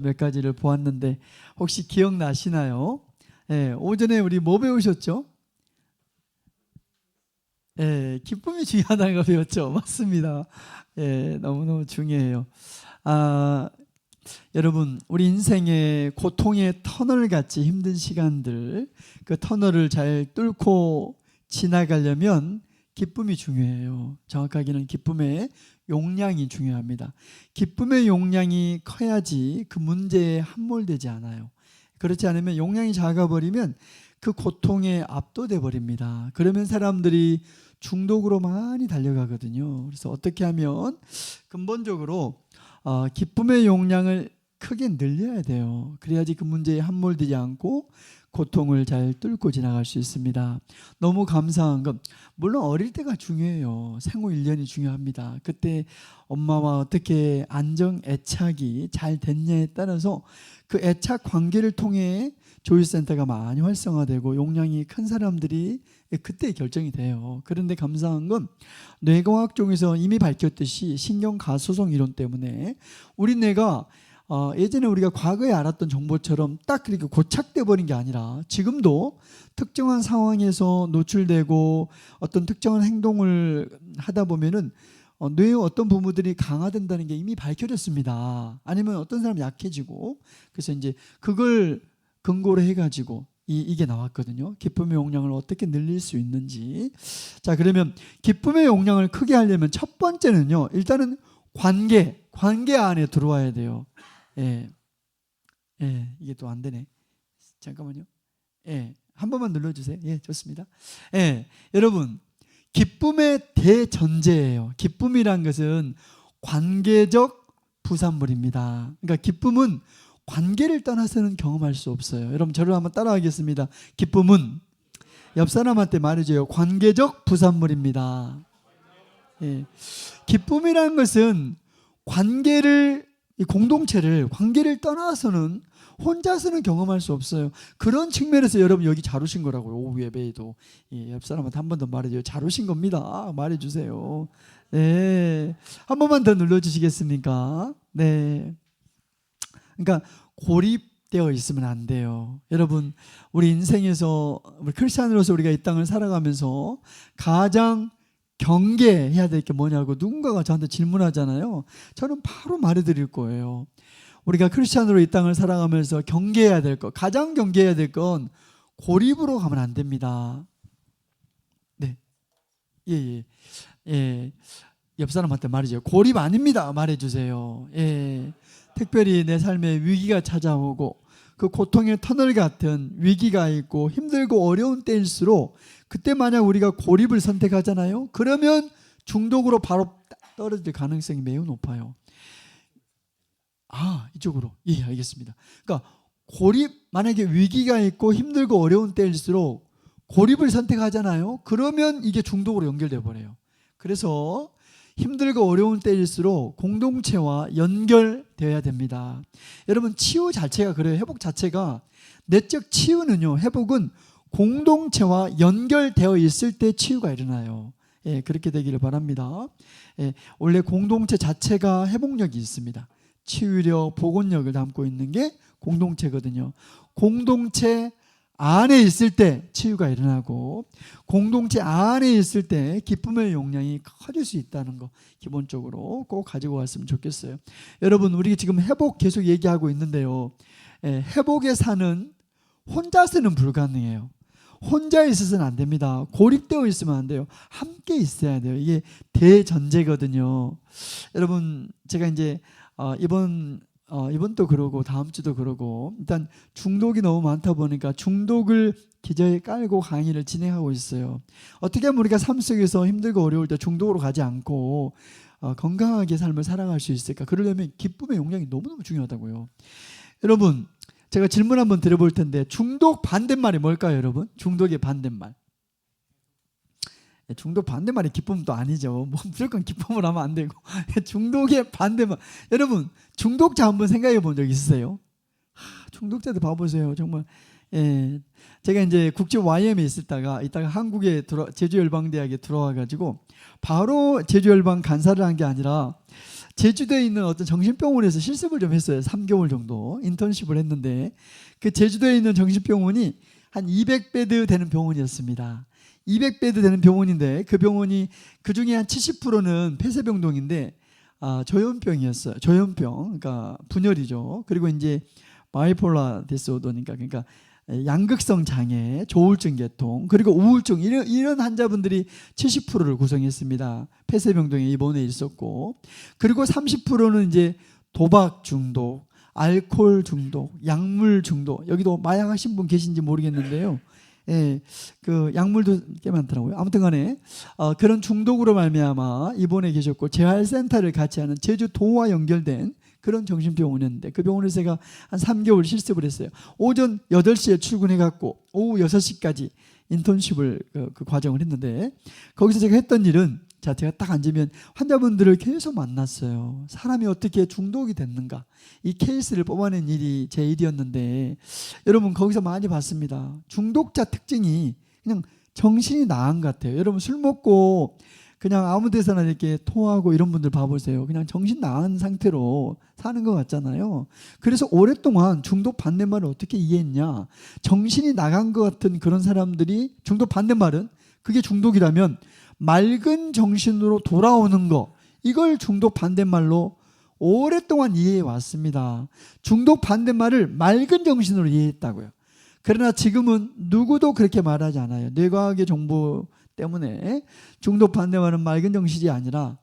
몇 가지를 보았는데 혹시 기억나시나요? 오전에 우리 뭐 배우셨죠? 기쁨이 중요하다는 거 배웠죠. 맞습니다. 너무너무 중요해요. 아, 여러분, 우리 인생의 고통의 터널 같이 힘든 시간들, 그 터널을 잘 뚫고 지나가려면 기쁨이 중요해요. 정확하게는 기쁨의 용량이 중요합니다. 기쁨의 용량이 커야지 그 문제에 함몰되지 않아요. 그렇지 않으면 용량이 작아버리면 그 고통에 압도돼 버립니다. 그러면 사람들이 중독으로 많이 달려가거든요. 그래서 어떻게 하면 근본적으로 기쁨의 용량을 크게 늘려야 돼요. 그래야지 그 문제에 함몰되지 않고 고통을 잘 뚫고 지나갈 수 있습니다. 너무 감사한 건 물론 어릴 때가 중요해요. 생후 1년이 중요합니다. 그때 엄마와 어떻게 안정 애착이 잘 됐냐에 따라서 그 애착 관계를 통해 조율센터가 많이 활성화되고 용량이 큰 사람들이 그때 결정이 돼요. 그런데 감사한 건 뇌과학 쪽에서 이미 밝혔듯이 신경가소성 이론 때문에 우리 뇌가 예전에 우리가 과거에 알았던 정보처럼 딱 그렇게 고착돼 버린 게 아니라 지금도 특정한 상황에서 노출되고 어떤 특정한 행동을 하다 보면은 뇌의 어떤 부분들이 강화된다는 게 이미 밝혀졌습니다. 아니면 어떤 사람 약해지고 그래서 이제 그걸 근거로 해가지고 이게 나왔거든요. 기쁨의 용량을 어떻게 늘릴 수 있는지. 자, 그러면 기쁨의 용량을 크게 하려면 첫 번째는요. 일단은 관계 안에 들어와야 돼요. 이게 또 안 되네. 잠깐만요. 한 번만 눌러주세요. 좋습니다. 여러분, 기쁨의 대전제예요. 기쁨이란 것은 관계적 부산물입니다. 그러니까 기쁨은 관계를 떠나서는 경험할 수 없어요. 여러분 저를 한번 따라하겠습니다. 기쁨은 옆 사람한테 말해줘요. 관계적 부산물입니다. 기쁨이란 것은 관계를 떠나서는 혼자서는 경험할 수 없어요. 그런 측면에서 여러분 여기 잘 오신 거라고요. 오후 예배에도 옆 사람한테 한 번 더 말해줘요. 잘 오신 겁니다. 말해주세요. 한 번만 더 눌러주시겠습니까? 그러니까 고립되어 있으면 안 돼요. 여러분 우리 인생에서 우리 크리스찬으로서 우리가 이 땅을 살아가면서 가장 경계해야 될 게 뭐냐고 누군가가 저한테 질문하잖아요. 저는 바로 말해드릴 거예요. 우리가 크리스찬으로 이 땅을 살아가면서 경계해야 될 것, 가장 경계해야 될 건 고립으로 가면 안 됩니다. 옆 사람한테 말이죠. 고립 아닙니다. 말해주세요. 특별히 내 삶에 위기가 찾아오고 그 고통의 터널 같은 위기가 있고 힘들고 어려운 때일수록 그때 만약 우리가 고립을 선택하잖아요. 그러면 중독으로 바로 떨어질 가능성이 매우 높아요. 이쪽으로. 알겠습니다. 그러니까 만약에 위기가 있고 힘들고 어려운 때일수록 고립을 선택하잖아요. 그러면 이게 중독으로 연결돼 버려요. 그래서 힘들고 어려운 때일수록 공동체와 연결되어야 됩니다. 여러분 치유 자체가 그래요. 회복 자체가 내적 치유는요. 회복은 공동체와 연결되어 있을 때 치유가 일어나요. 그렇게 되기를 바랍니다. 원래 공동체 자체가 회복력이 있습니다. 치유력, 복원력을 담고 있는 게 공동체거든요. 공동체 안에 있을 때 치유가 일어나고 공동체 안에 있을 때 기쁨의 용량이 커질 수 있다는 거 기본적으로 꼭 가지고 왔으면 좋겠어요. 여러분 우리 지금 회복 계속 얘기하고 있는데요. 회복의 산은 혼자서는 불가능해요. 혼자 있어서는 안 됩니다. 고립되어 있으면 안 돼요. 함께 있어야 돼요. 이게 대전제거든요. 여러분 제가 이제 이번도 그러고 다음 주도 그러고 일단 중독이 너무 많다 보니까 중독을 기저에 깔고 강의를 진행하고 있어요. 어떻게 하면 우리가 삶 속에서 힘들고 어려울 때 중독으로 가지 않고 건강하게 삶을 살아갈 수 있을까? 그러려면 기쁨의 용량이 너무너무 중요하다고요. 여러분 제가 질문 한번 드려볼 텐데 중독 반대말이 뭘까요? 여러분 중독의 반대말. 중독 반대말이 기쁨도 아니죠. 무조건 기쁨을 하면 안 되고 중독의 반대말. 여러분 중독자 한번 생각해 본 적 있으세요? 중독자들 봐보세요. 정말 제가 이제 국제 YM에 있다가 한국에 제주열방대학에 들어와가지고 바로 제주열방 간사를 한 게 아니라 제주도에 있는 어떤 정신병원에서 실습을 좀 했어요. 3개월 정도 인턴십을 했는데 그 제주도에 있는 정신병원이 한 200베드 되는 병원이었습니다. 200베드 되는 병원인데 그 병원이 그중에 한 70%는 폐쇄병동인데 조현병이었어요. 조현병, 그러니까 분열이죠. 그리고 이제 바이폴라 디스오더니까 그러니까 양극성 장애, 조울증 계통, 그리고 우울증 이런 환자분들이 70%를 구성했습니다. 폐쇄병동에 입원해 있었고, 그리고 30%는 이제 도박 중독, 알코올 중독, 약물 중독. 여기도 마약 하신 분 계신지 모르겠는데요. 예, 그 약물도 꽤 많더라고요. 아무튼간에 그런 중독으로 말미암아 입원해 계셨고 재활센터를 같이 하는 제주도와 연결된 그런 정신병원이었는데 그 병원에서 제가 한 3개월 실습을 했어요. 오전 8시에 출근해 갖고 오후 6시까지 인턴십을 그 과정을 했는데 거기서 제가 했던 일은 제가 딱 앉으면 환자분들을 계속 만났어요. 사람이 어떻게 중독이 됐는가 이 케이스를 뽑아낸 일이 제 일이었는데 여러분 거기서 많이 봤습니다. 중독자 특징이 그냥 정신이 나간 것 같아요. 여러분 술 먹고 그냥 아무 데서나 이렇게 토하고 이런 분들 봐보세요. 그냥 정신 나간 상태로 사는 것 같잖아요. 그래서 오랫동안 중독 반대말을 어떻게 이해했냐. 정신이 나간 것 같은 그런 사람들이 중독 반대말은 그게 중독이라면 맑은 정신으로 돌아오는 거 이걸 중독 반대말로 오랫동안 이해해 왔습니다. 중독 반대말을 맑은 정신으로 이해했다고요. 그러나 지금은 누구도 그렇게 말하지 않아요. 뇌과학의 정보 때문에 중독 반대말은 맑은 정신이 아니라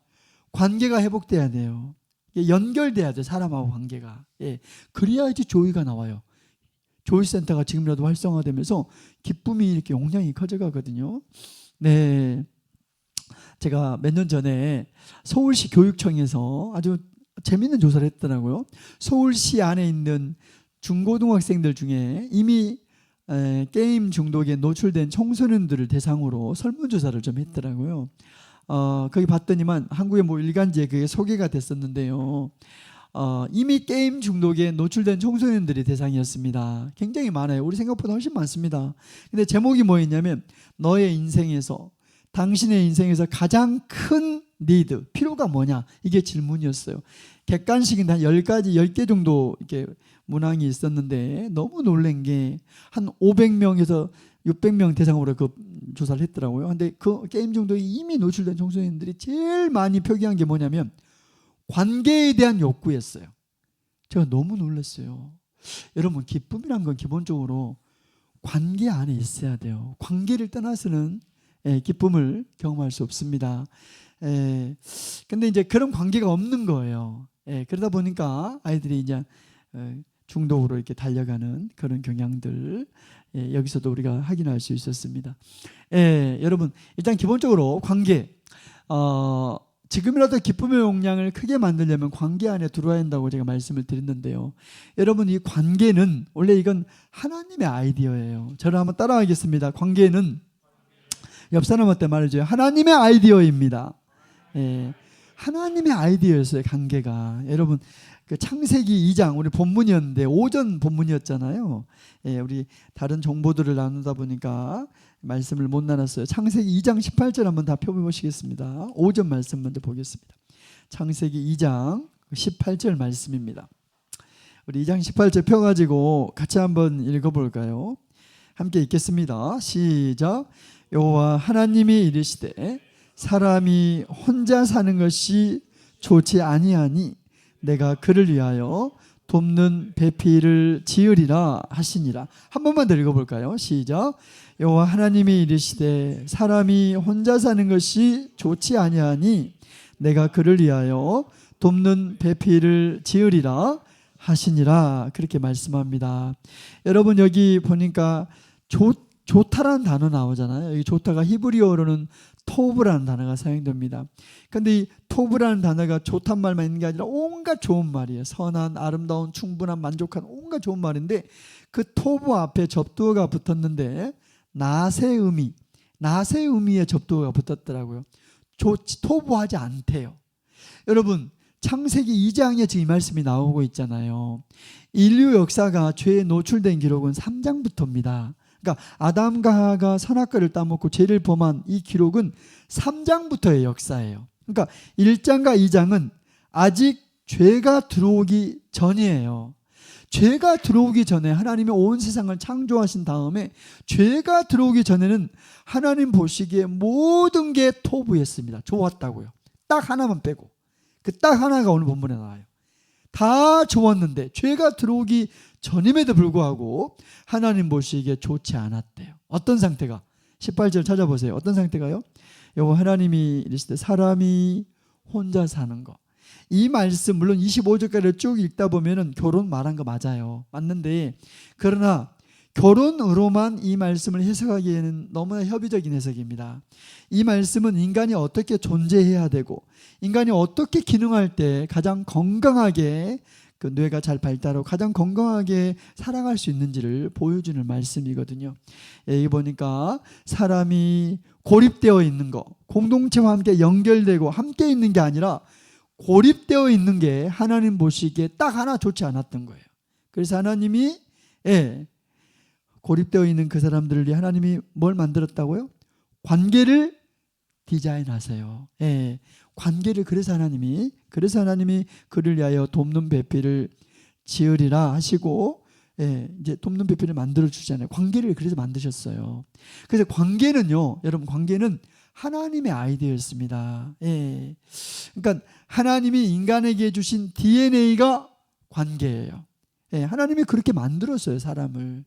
관계가 회복돼야 돼요. 연결돼야 돼요. 사람하고 관계가. 예. 그래야지 조의가 나와요. 조의센터가 지금이라도 활성화되면서 기쁨이 이렇게 용량이 커져가거든요. 네, 제가 몇 년 전에 서울시 교육청에서 아주 재밌는 조사를 했더라고요. 서울시 안에 있는 중고등학생들 중에 이미 게임 중독에 노출된 청소년들을 대상으로 설문조사를 좀 했더라고요. 거기 봤더니만 한국의 뭐 일간지에 그게 소개가 됐었는데요. 이미 게임 중독에 노출된 청소년들이 대상이었습니다. 굉장히 많아요. 우리 생각보다 훨씬 많습니다. 근데 제목이 뭐였냐면 너의 인생에서 당신의 인생에서 가장 큰 니드, 필요가 뭐냐? 이게 질문이었어요. 객관식인데 한 10가지, 10개 정도 이렇게 문항이 있었는데 너무 놀란 게 한 500명에서 600명 대상으로 그 조사를 했더라고요. 근데 그 게임 중독에 이미 노출된 청소년들이 제일 많이 표기한 게 뭐냐면 관계에 대한 욕구였어요. 제가 너무 놀랐어요. 여러분 기쁨이란 건 기본적으로 관계 안에 있어야 돼요. 관계를 떠나서는 기쁨을 경험할 수 없습니다. 근데 이제 그런 관계가 없는 거예요. 그러다 보니까 아이들이 이제 중독으로 이렇게 달려가는 그런 경향들 여기서도 우리가 확인할 수 있었습니다. 여러분 일단 기본적으로 관계 지금이라도 기쁨의 용량을 크게 만들려면 관계 안에 들어와야 한다고 제가 말씀을 드렸는데요. 여러분 이 관계는 원래 이건 하나님의 아이디어예요. 저를 한번 따라하겠습니다. 관계는 옆 사람한테 말해줘요. 하나님의 아이디어입니다. 하나님의 아이디어였어요. 관계가. 여러분 그 창세기 2장 우리 본문이었는데 오전 본문이었잖아요. 우리 다른 정보들을 나누다 보니까 말씀을 못 나눴어요. 창세기 2장 18절 한번 다 펴보시겠습니다. 오전 말씀 먼저 보겠습니다. 창세기 2장 18절 말씀입니다. 우리 2장 18절 펴가지고 같이 한번 읽어볼까요? 함께 읽겠습니다. 시작. 여호와 하나님이 이르시되 사람이 혼자 사는 것이 좋지 아니하니 내가 그를 위하여 돕는 배필을 지으리라 하시니라. 한 번만 더 읽어볼까요? 시작. 여호와 하나님이 이르시되 사람이 혼자 사는 것이 좋지 아니하니 내가 그를 위하여 돕는 배필을 지으리라 하시니라. 그렇게 말씀합니다. 여러분 여기 보니까 좋다라는 단어 나오잖아요. 이 좋다가 히브리어로는 토브라는 단어가 사용됩니다. 그런데 이 토브라는 단어가 좋단 말만 있는 게 아니라 온갖 좋은 말이에요. 선한, 아름다운, 충분한, 만족한 온갖 좋은 말인데 그 토브 앞에 접두어가 붙었는데 낫의 의미에 접두어가 붙었더라고요. 토브하지 않대요. 여러분 창세기 2장에 지금 이 말씀이 나오고 있잖아요. 인류 역사가 죄에 노출된 기록은 3장부터입니다. 그러니까 아담과 하와가 선악과를 따먹고 죄를 범한 이 기록은 3장부터의 역사예요. 그러니까 1장과 2장은 아직 죄가 들어오기 전이에요. 죄가 들어오기 전에 하나님이 온 세상을 창조하신 다음에 죄가 들어오기 전에는 하나님 보시기에 모든 게 토부했습니다. 좋았다고요. 딱 하나만 빼고. 그 딱 하나가 오늘 본문에 나와요. 다 좋았는데 죄가 들어오기 전임에도 불구하고 하나님 보시기에 좋지 않았대요. 어떤 상태가? 18절 찾아보세요. 어떤 상태가요? 여보, 하나님이 이르시되 사람이 혼자 사는 거. 이 말씀 물론 25절까지 쭉 읽다 보면은 결혼 말한 거 맞아요. 맞는데 그러나 결혼으로만 이 말씀을 해석하기에는 너무나 협의적인 해석입니다. 이 말씀은 인간이 어떻게 존재해야 되고 인간이 어떻게 기능할 때 가장 건강하게 그 뇌가 잘 발달하고 가장 건강하게 살아갈 수 있는지를 보여주는 말씀이거든요. 여기 보니까 사람이 고립되어 있는 거, 공동체와 함께 연결되고 함께 있는 게 아니라 고립되어 있는 게 하나님 보시기에 딱 하나 좋지 않았던 거예요. 그래서 하나님이 고립되어 있는 그 사람들을 위해 하나님이 뭘 만들었다고요? 관계를 디자인하세요. 관계를 그래서 하나님이 그를 위하여 돕는 배필을 지으리라 하시고 이제 돕는 배필을 만들어 주잖아요. 관계를 그래서 만드셨어요. 그래서 관계는요, 여러분 관계는 하나님의 아이디어였습니다. 그러니까 하나님이 인간에게 주신 DNA가 관계예요. 하나님이 그렇게 만들었어요, 사람을.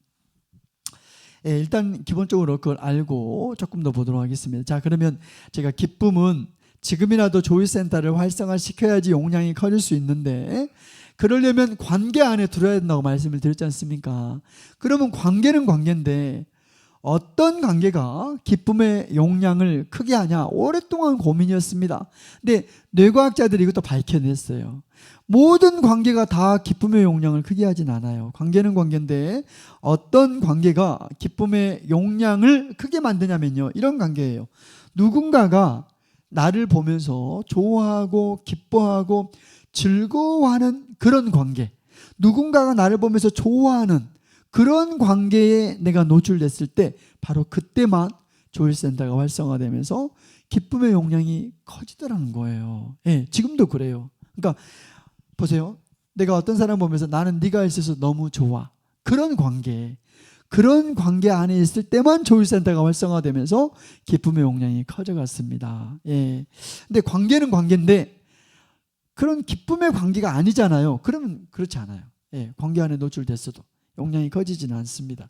일단 기본적으로 그걸 알고 조금 더 보도록 하겠습니다. 자, 그러면 제가 기쁨은 지금이라도 조이센터를 활성화시켜야지 용량이 커질 수 있는데 그러려면 관계 안에 들어야 된다고 말씀을 드렸지 않습니까? 그러면 관계는 관계인데 어떤 관계가 기쁨의 용량을 크게 하냐? 오랫동안 고민이었습니다. 근데 뇌과학자들이 이것도 밝혀냈어요. 모든 관계가 다 기쁨의 용량을 크게 하진 않아요. 관계는 관계인데 어떤 관계가 기쁨의 용량을 크게 만드냐면요, 이런 관계예요. 누군가가 나를 보면서 좋아하고 기뻐하고 즐거워하는 그런 관계, 누군가가 나를 보면서 좋아하는 그런 관계에 내가 노출됐을 때 바로 그때만 조일센터가 활성화되면서 기쁨의 용량이 커지더라는 거예요. 지금도 그래요. 그러니까 보세요. 내가 어떤 사람 보면서 나는 네가 있어서 너무 좋아. 그런 관계 안에 있을 때만 조일센터가 활성화되면서 기쁨의 용량이 커져갔습니다. 근데 관계는 관계인데 그런 기쁨의 관계가 아니잖아요. 그러면 그렇지 않아요. 관계 안에 노출됐어도 용량이 커지지는 않습니다.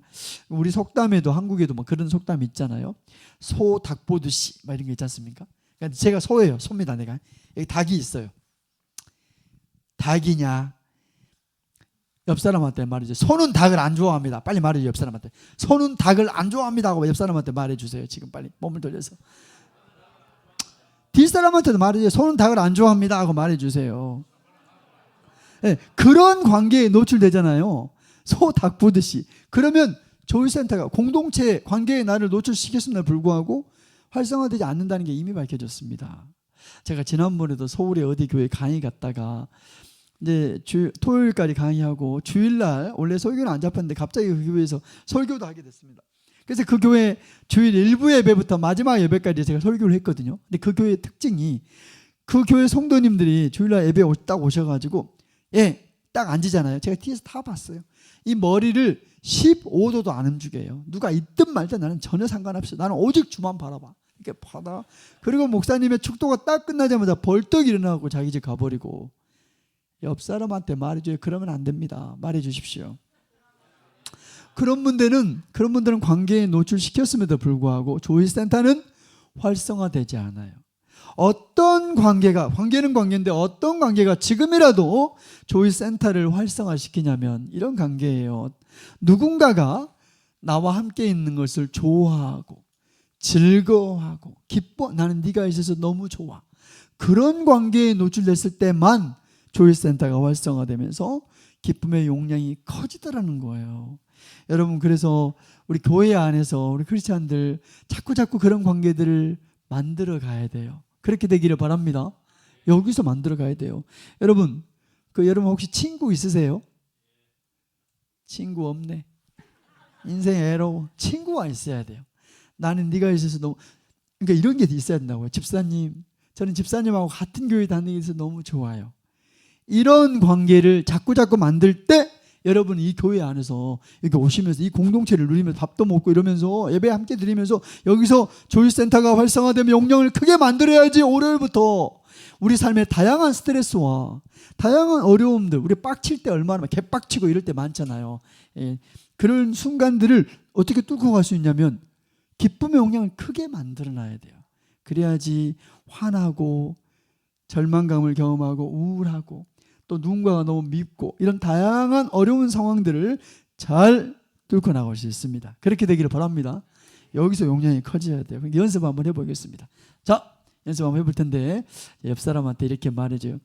우리 속담에도 한국에도 뭐 그런 속담 있잖아요. 소 닭 보듯이 막 이런 게 있지 않습니까? 그러니까 제가 소예요. 소입니다. 내가 여기 닭이 있어요. 닭이냐? 옆 사람한테 말이죠. 소는 닭을 안 좋아합니다. 빨리 말해줘. 옆 사람한테. 소는 닭을 안 좋아합니다 하고 옆 사람한테 말해주세요. 지금 빨리 몸을 돌려서. 뒷사람한테도 말해줘. 소는 닭을 안 좋아합니다 하고 말해주세요. 그런 관계에 노출되잖아요. 소 닭 보듯이. 그러면 조이센터가 공동체 관계에 나를 노출시켰음에도 불구하고 활성화되지 않는다는 게 이미 밝혀졌습니다. 제가 지난번에도 서울에 어디 교회 강의 갔다가 이제 토요일까지 강의하고 주일날 원래 설교는 안 잡혔는데 갑자기 그 교회에서 설교도 하게 됐습니다. 그래서 그 교회 주일 일부 예배부터 마지막 예배까지 제가 설교를 했거든요. 근데 그 교회의 특징이 그 교회 성도님들이 주일날 예배에 딱 오셔가지고 딱 앉으잖아요. 제가 뒤에서 다 봤어요. 이 머리를 15도도 안 움직여요. 누가 있든 말든 나는 전혀 상관없어요. 나는 오직 주만 바라봐. 이렇게 받아. 그리고 목사님의 축도가 딱 끝나자마자 벌떡 일어나고 자기 집 가버리고. 옆 사람한테 말해줘요. 그러면 안 됩니다. 말해주십시오. 그런 분들은 관계에 노출시켰음에도 불구하고 조이센터는 활성화되지 않아요. 어떤 관계는 관계인데 어떤 관계가 지금이라도 조이센터를 활성화시키냐면 이런 관계예요. 누군가가 나와 함께 있는 것을 좋아하고 즐거워하고 기뻐. 나는 네가 있어서 너무 좋아. 그런 관계에 노출됐을 때만 조이센터가 활성화되면서 기쁨의 용량이 커지더라는 거예요. 여러분, 그래서 우리 교회 안에서 우리 크리스찬들 자꾸 그런 관계들을 만들어 가야 돼요. 그렇게 되기를 바랍니다. 여기서 만들어 가야 돼요. 여러분 혹시 친구 있으세요? 친구 없네. 인생 애로워. 친구가 있어야 돼요. 나는 네가 있어서 너무, 그러니까 이런 게 있어야 된다고요. 집사님, 저는 집사님하고 같은 교회 다니기 위해서 너무 좋아요. 이런 관계를 자꾸 만들 때 여러분 이 교회 안에서 이렇게 오시면서 이 공동체를 누리면서 밥도 먹고 이러면서 예배 함께 드리면서 여기서 조율센터가 활성화되면 용량을 크게 만들어야지. 월요일부터 우리 삶의 다양한 스트레스와 다양한 어려움들, 우리 빡칠 때 얼마나 개빡치고 이럴 때 많잖아요. 예, 그런 순간들을 어떻게 뚫고 갈 수 있냐면 기쁨의 용량을 크게 만들어 놔야 돼요. 그래야지 화나고 절망감을 경험하고 우울하고 또 누군가가 너무 밉고 이런 다양한 어려운 상황들을 잘 뚫고 나갈 수 있습니다. 그렇게 되기를 바랍니다. 여기서 용량이 커져야 돼요. 연습 한번 해보겠습니다. 자, 연습 한번 해볼 텐데 옆 사람한테 이렇게 말해줘요.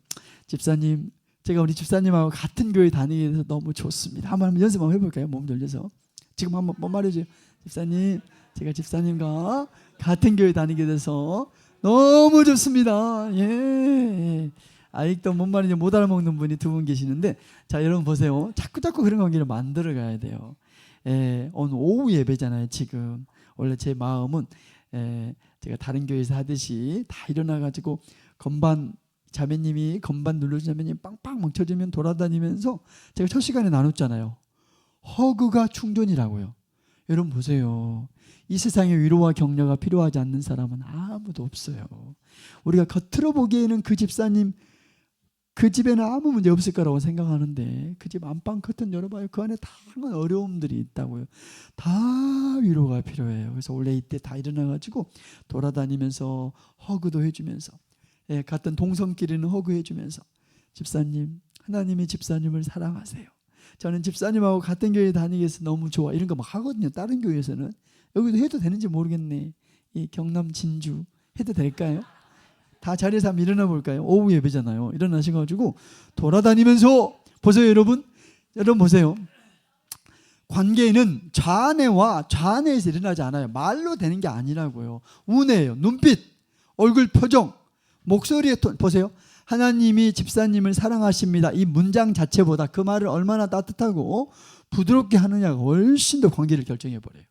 집사님, 제가 우리 집사님하고 같은 교회 다니게 돼서 너무 좋습니다. 한번 연습 한번 해볼까요? 몸 돌려서. 지금 한번 말해줘요. 집사님, 제가 집사님과 같은 교회 다니게 돼서 너무 좋습니다. 예. 아직도 뭔 말인지 못 알아먹는 분이 두 분 계시는데, 자, 여러분 보세요. 자꾸 그런 관계를 만들어 가야 돼요. 예, 오늘 오후 예배잖아요. 지금 원래 제 마음은 제가 다른 교회에서 하듯이 다 일어나가지고 건반 자매님이 건반 눌러준 자매님 빵빵 뭉쳐지면 돌아다니면서 제가 첫 시간에 나눴잖아요. 허그가 충전이라고요. 여러분 보세요. 이 세상에 위로와 격려가 필요하지 않는 사람은 아무도 없어요. 우리가 겉으로 보기에는 그 집사님 그 집에는 아무 문제 없을 거라고 생각하는데 그 집 안방 커튼 열어봐요. 그 안에 다양한 어려움들이 있다고요. 다 위로가 필요해요. 그래서 원래 이때 다 일어나가지고 돌아다니면서 허그도 해주면서, 예, 같은 동성끼리는 허그해주면서, 집사님, 하나님이 집사님을 사랑하세요. 저는 집사님하고 같은 교회 다니게 해서 너무 좋아. 이런 거 막 하거든요. 다른 교회에서는. 여기도 해도 되는지 모르겠네. 이 경남 진주 해도 될까요? 다 자리에서 한번 일어나 볼까요? 오후 예배잖아요. 일어나셔가지고 돌아다니면서 보세요. 여러분 보세요. 관계는 좌뇌와 좌뇌에서 일어나지 않아요. 말로 되는 게 아니라고요. 우뇌예요. 눈빛, 얼굴 표정, 목소리의 톤. 보세요. 하나님이 집사님을 사랑하십니다. 이 문장 자체보다 그 말을 얼마나 따뜻하고 부드럽게 하느냐가 훨씬 더 관계를 결정해버려요.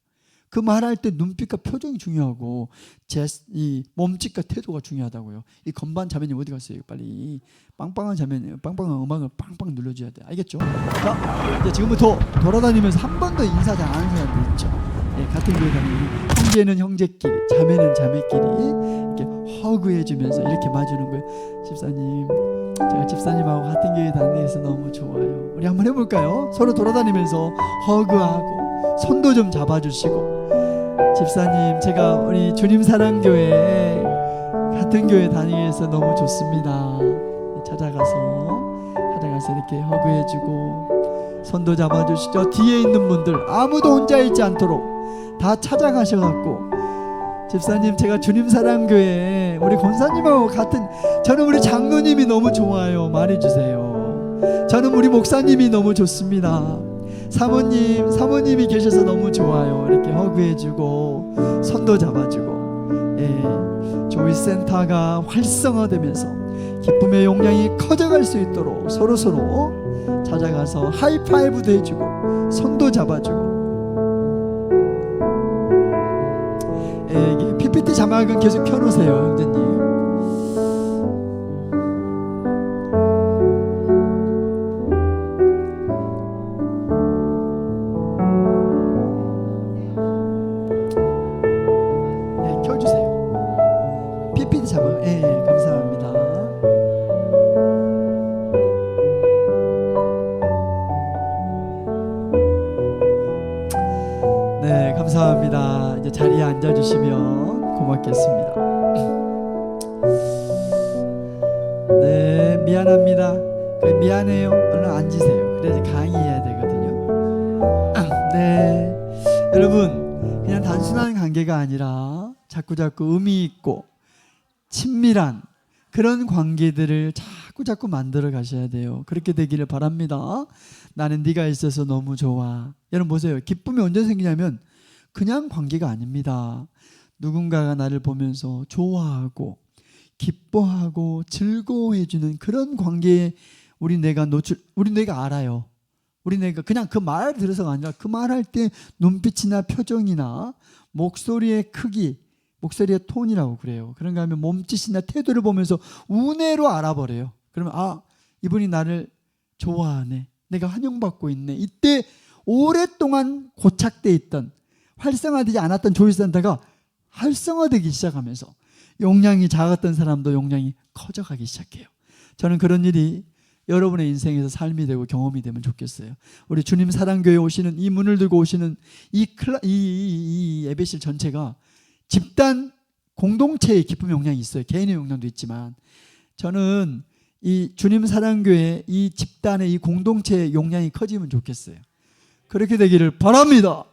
그 말할 때 눈빛과 표정이 중요하고 이 몸짓과 태도가 중요하다고요. 이 건반 자매님 어디 갔어요? 빨리 빵빵한 자매님, 빵빵한 음악을 빵빵 눌러줘야 돼. 알겠죠? 자, 이제 지금부터 돌아다니면서 한 번 더 인사 잘 안 하는 사람들 있죠. 예, 같은 교회 다니는 형제는 형제끼리, 자매는 자매끼리 이렇게 허그해주면서 이렇게 봐주는 거예요. 집사님, 제가 집사님하고 같은 교회 다니면서 너무 좋아요. 우리 한번 해볼까요? 서로 돌아다니면서 허그하고 손도 좀 잡아주시고, 집사님, 제가 우리 주님 사랑교회 같은 교회 다니면서 너무 좋습니다. 찾아가서 이렇게 허그해주고 손도 잡아주시죠. 뒤에 있는 분들 아무도 혼자 있지 않도록 다 찾아가셔갖고, 집사님, 제가 주님 사랑교회 우리 권사님하고 같은, 저는 우리 장로님이 너무 좋아요. 말해주세요. 저는 우리 목사님이 너무 좋습니다. 사모님이 계셔서 너무 좋아요. 이렇게 허그해주고 손도 잡아주고, 예, 조이센터가 활성화되면서 기쁨의 용량이 커져갈 수 있도록 서로 찾아가서 하이파이브도 해주고 손도 잡아주고. 예, PPT 자막은 계속 켜놓으세요, 형제님. 감사합니다. 이제 자리에 앉아주시면 고맙겠습니다. 네, 미안합니다. 미안해요. 얼른 앉으세요. 그래야지 강의해야 되거든요. 네, 여러분, 그냥 단순한 관계가 아니라 자꾸 의미 있고 친밀한 그런 관계들을 자꾸 만들어 가셔야 돼요. 그렇게 되기를 바랍니다. 나는 네가 있어서 너무 좋아. 여러분 보세요. 기쁨이 언제 생기냐면 그냥 관계가 아닙니다. 누군가가 나를 보면서 좋아하고 기뻐하고 즐거워해주는 그런 관계에 우리 뇌가 알아요. 우리 뇌가 그냥 그 말을 들어서가 아니라 그 말할 때 눈빛이나 표정이나 목소리의 크기, 목소리의 톤이라고 그래요. 그런가 하면 몸짓이나 태도를 보면서 우뇌로 알아버려요. 그러면 이분이 나를 좋아하네, 내가 환영받고 있네. 이때 오랫동안 고착되어 있던, 활성화되지 않았던 조회센터가 활성화되기 시작하면서 용량이 작았던 사람도 용량이 커져가기 시작해요. 저는 그런 일이 여러분의 인생에서 삶이 되고 경험이 되면 좋겠어요. 우리 주님 사랑교회 오시는, 이 문을 들고 오시는 이 예배실 전체가 집단 공동체의 기쁨 용량이 있어요. 개인의 용량도 있지만, 저는 이 주님 사랑교회 이 집단의 이 공동체의 용량이 커지면 좋겠어요. 그렇게 되기를 바랍니다.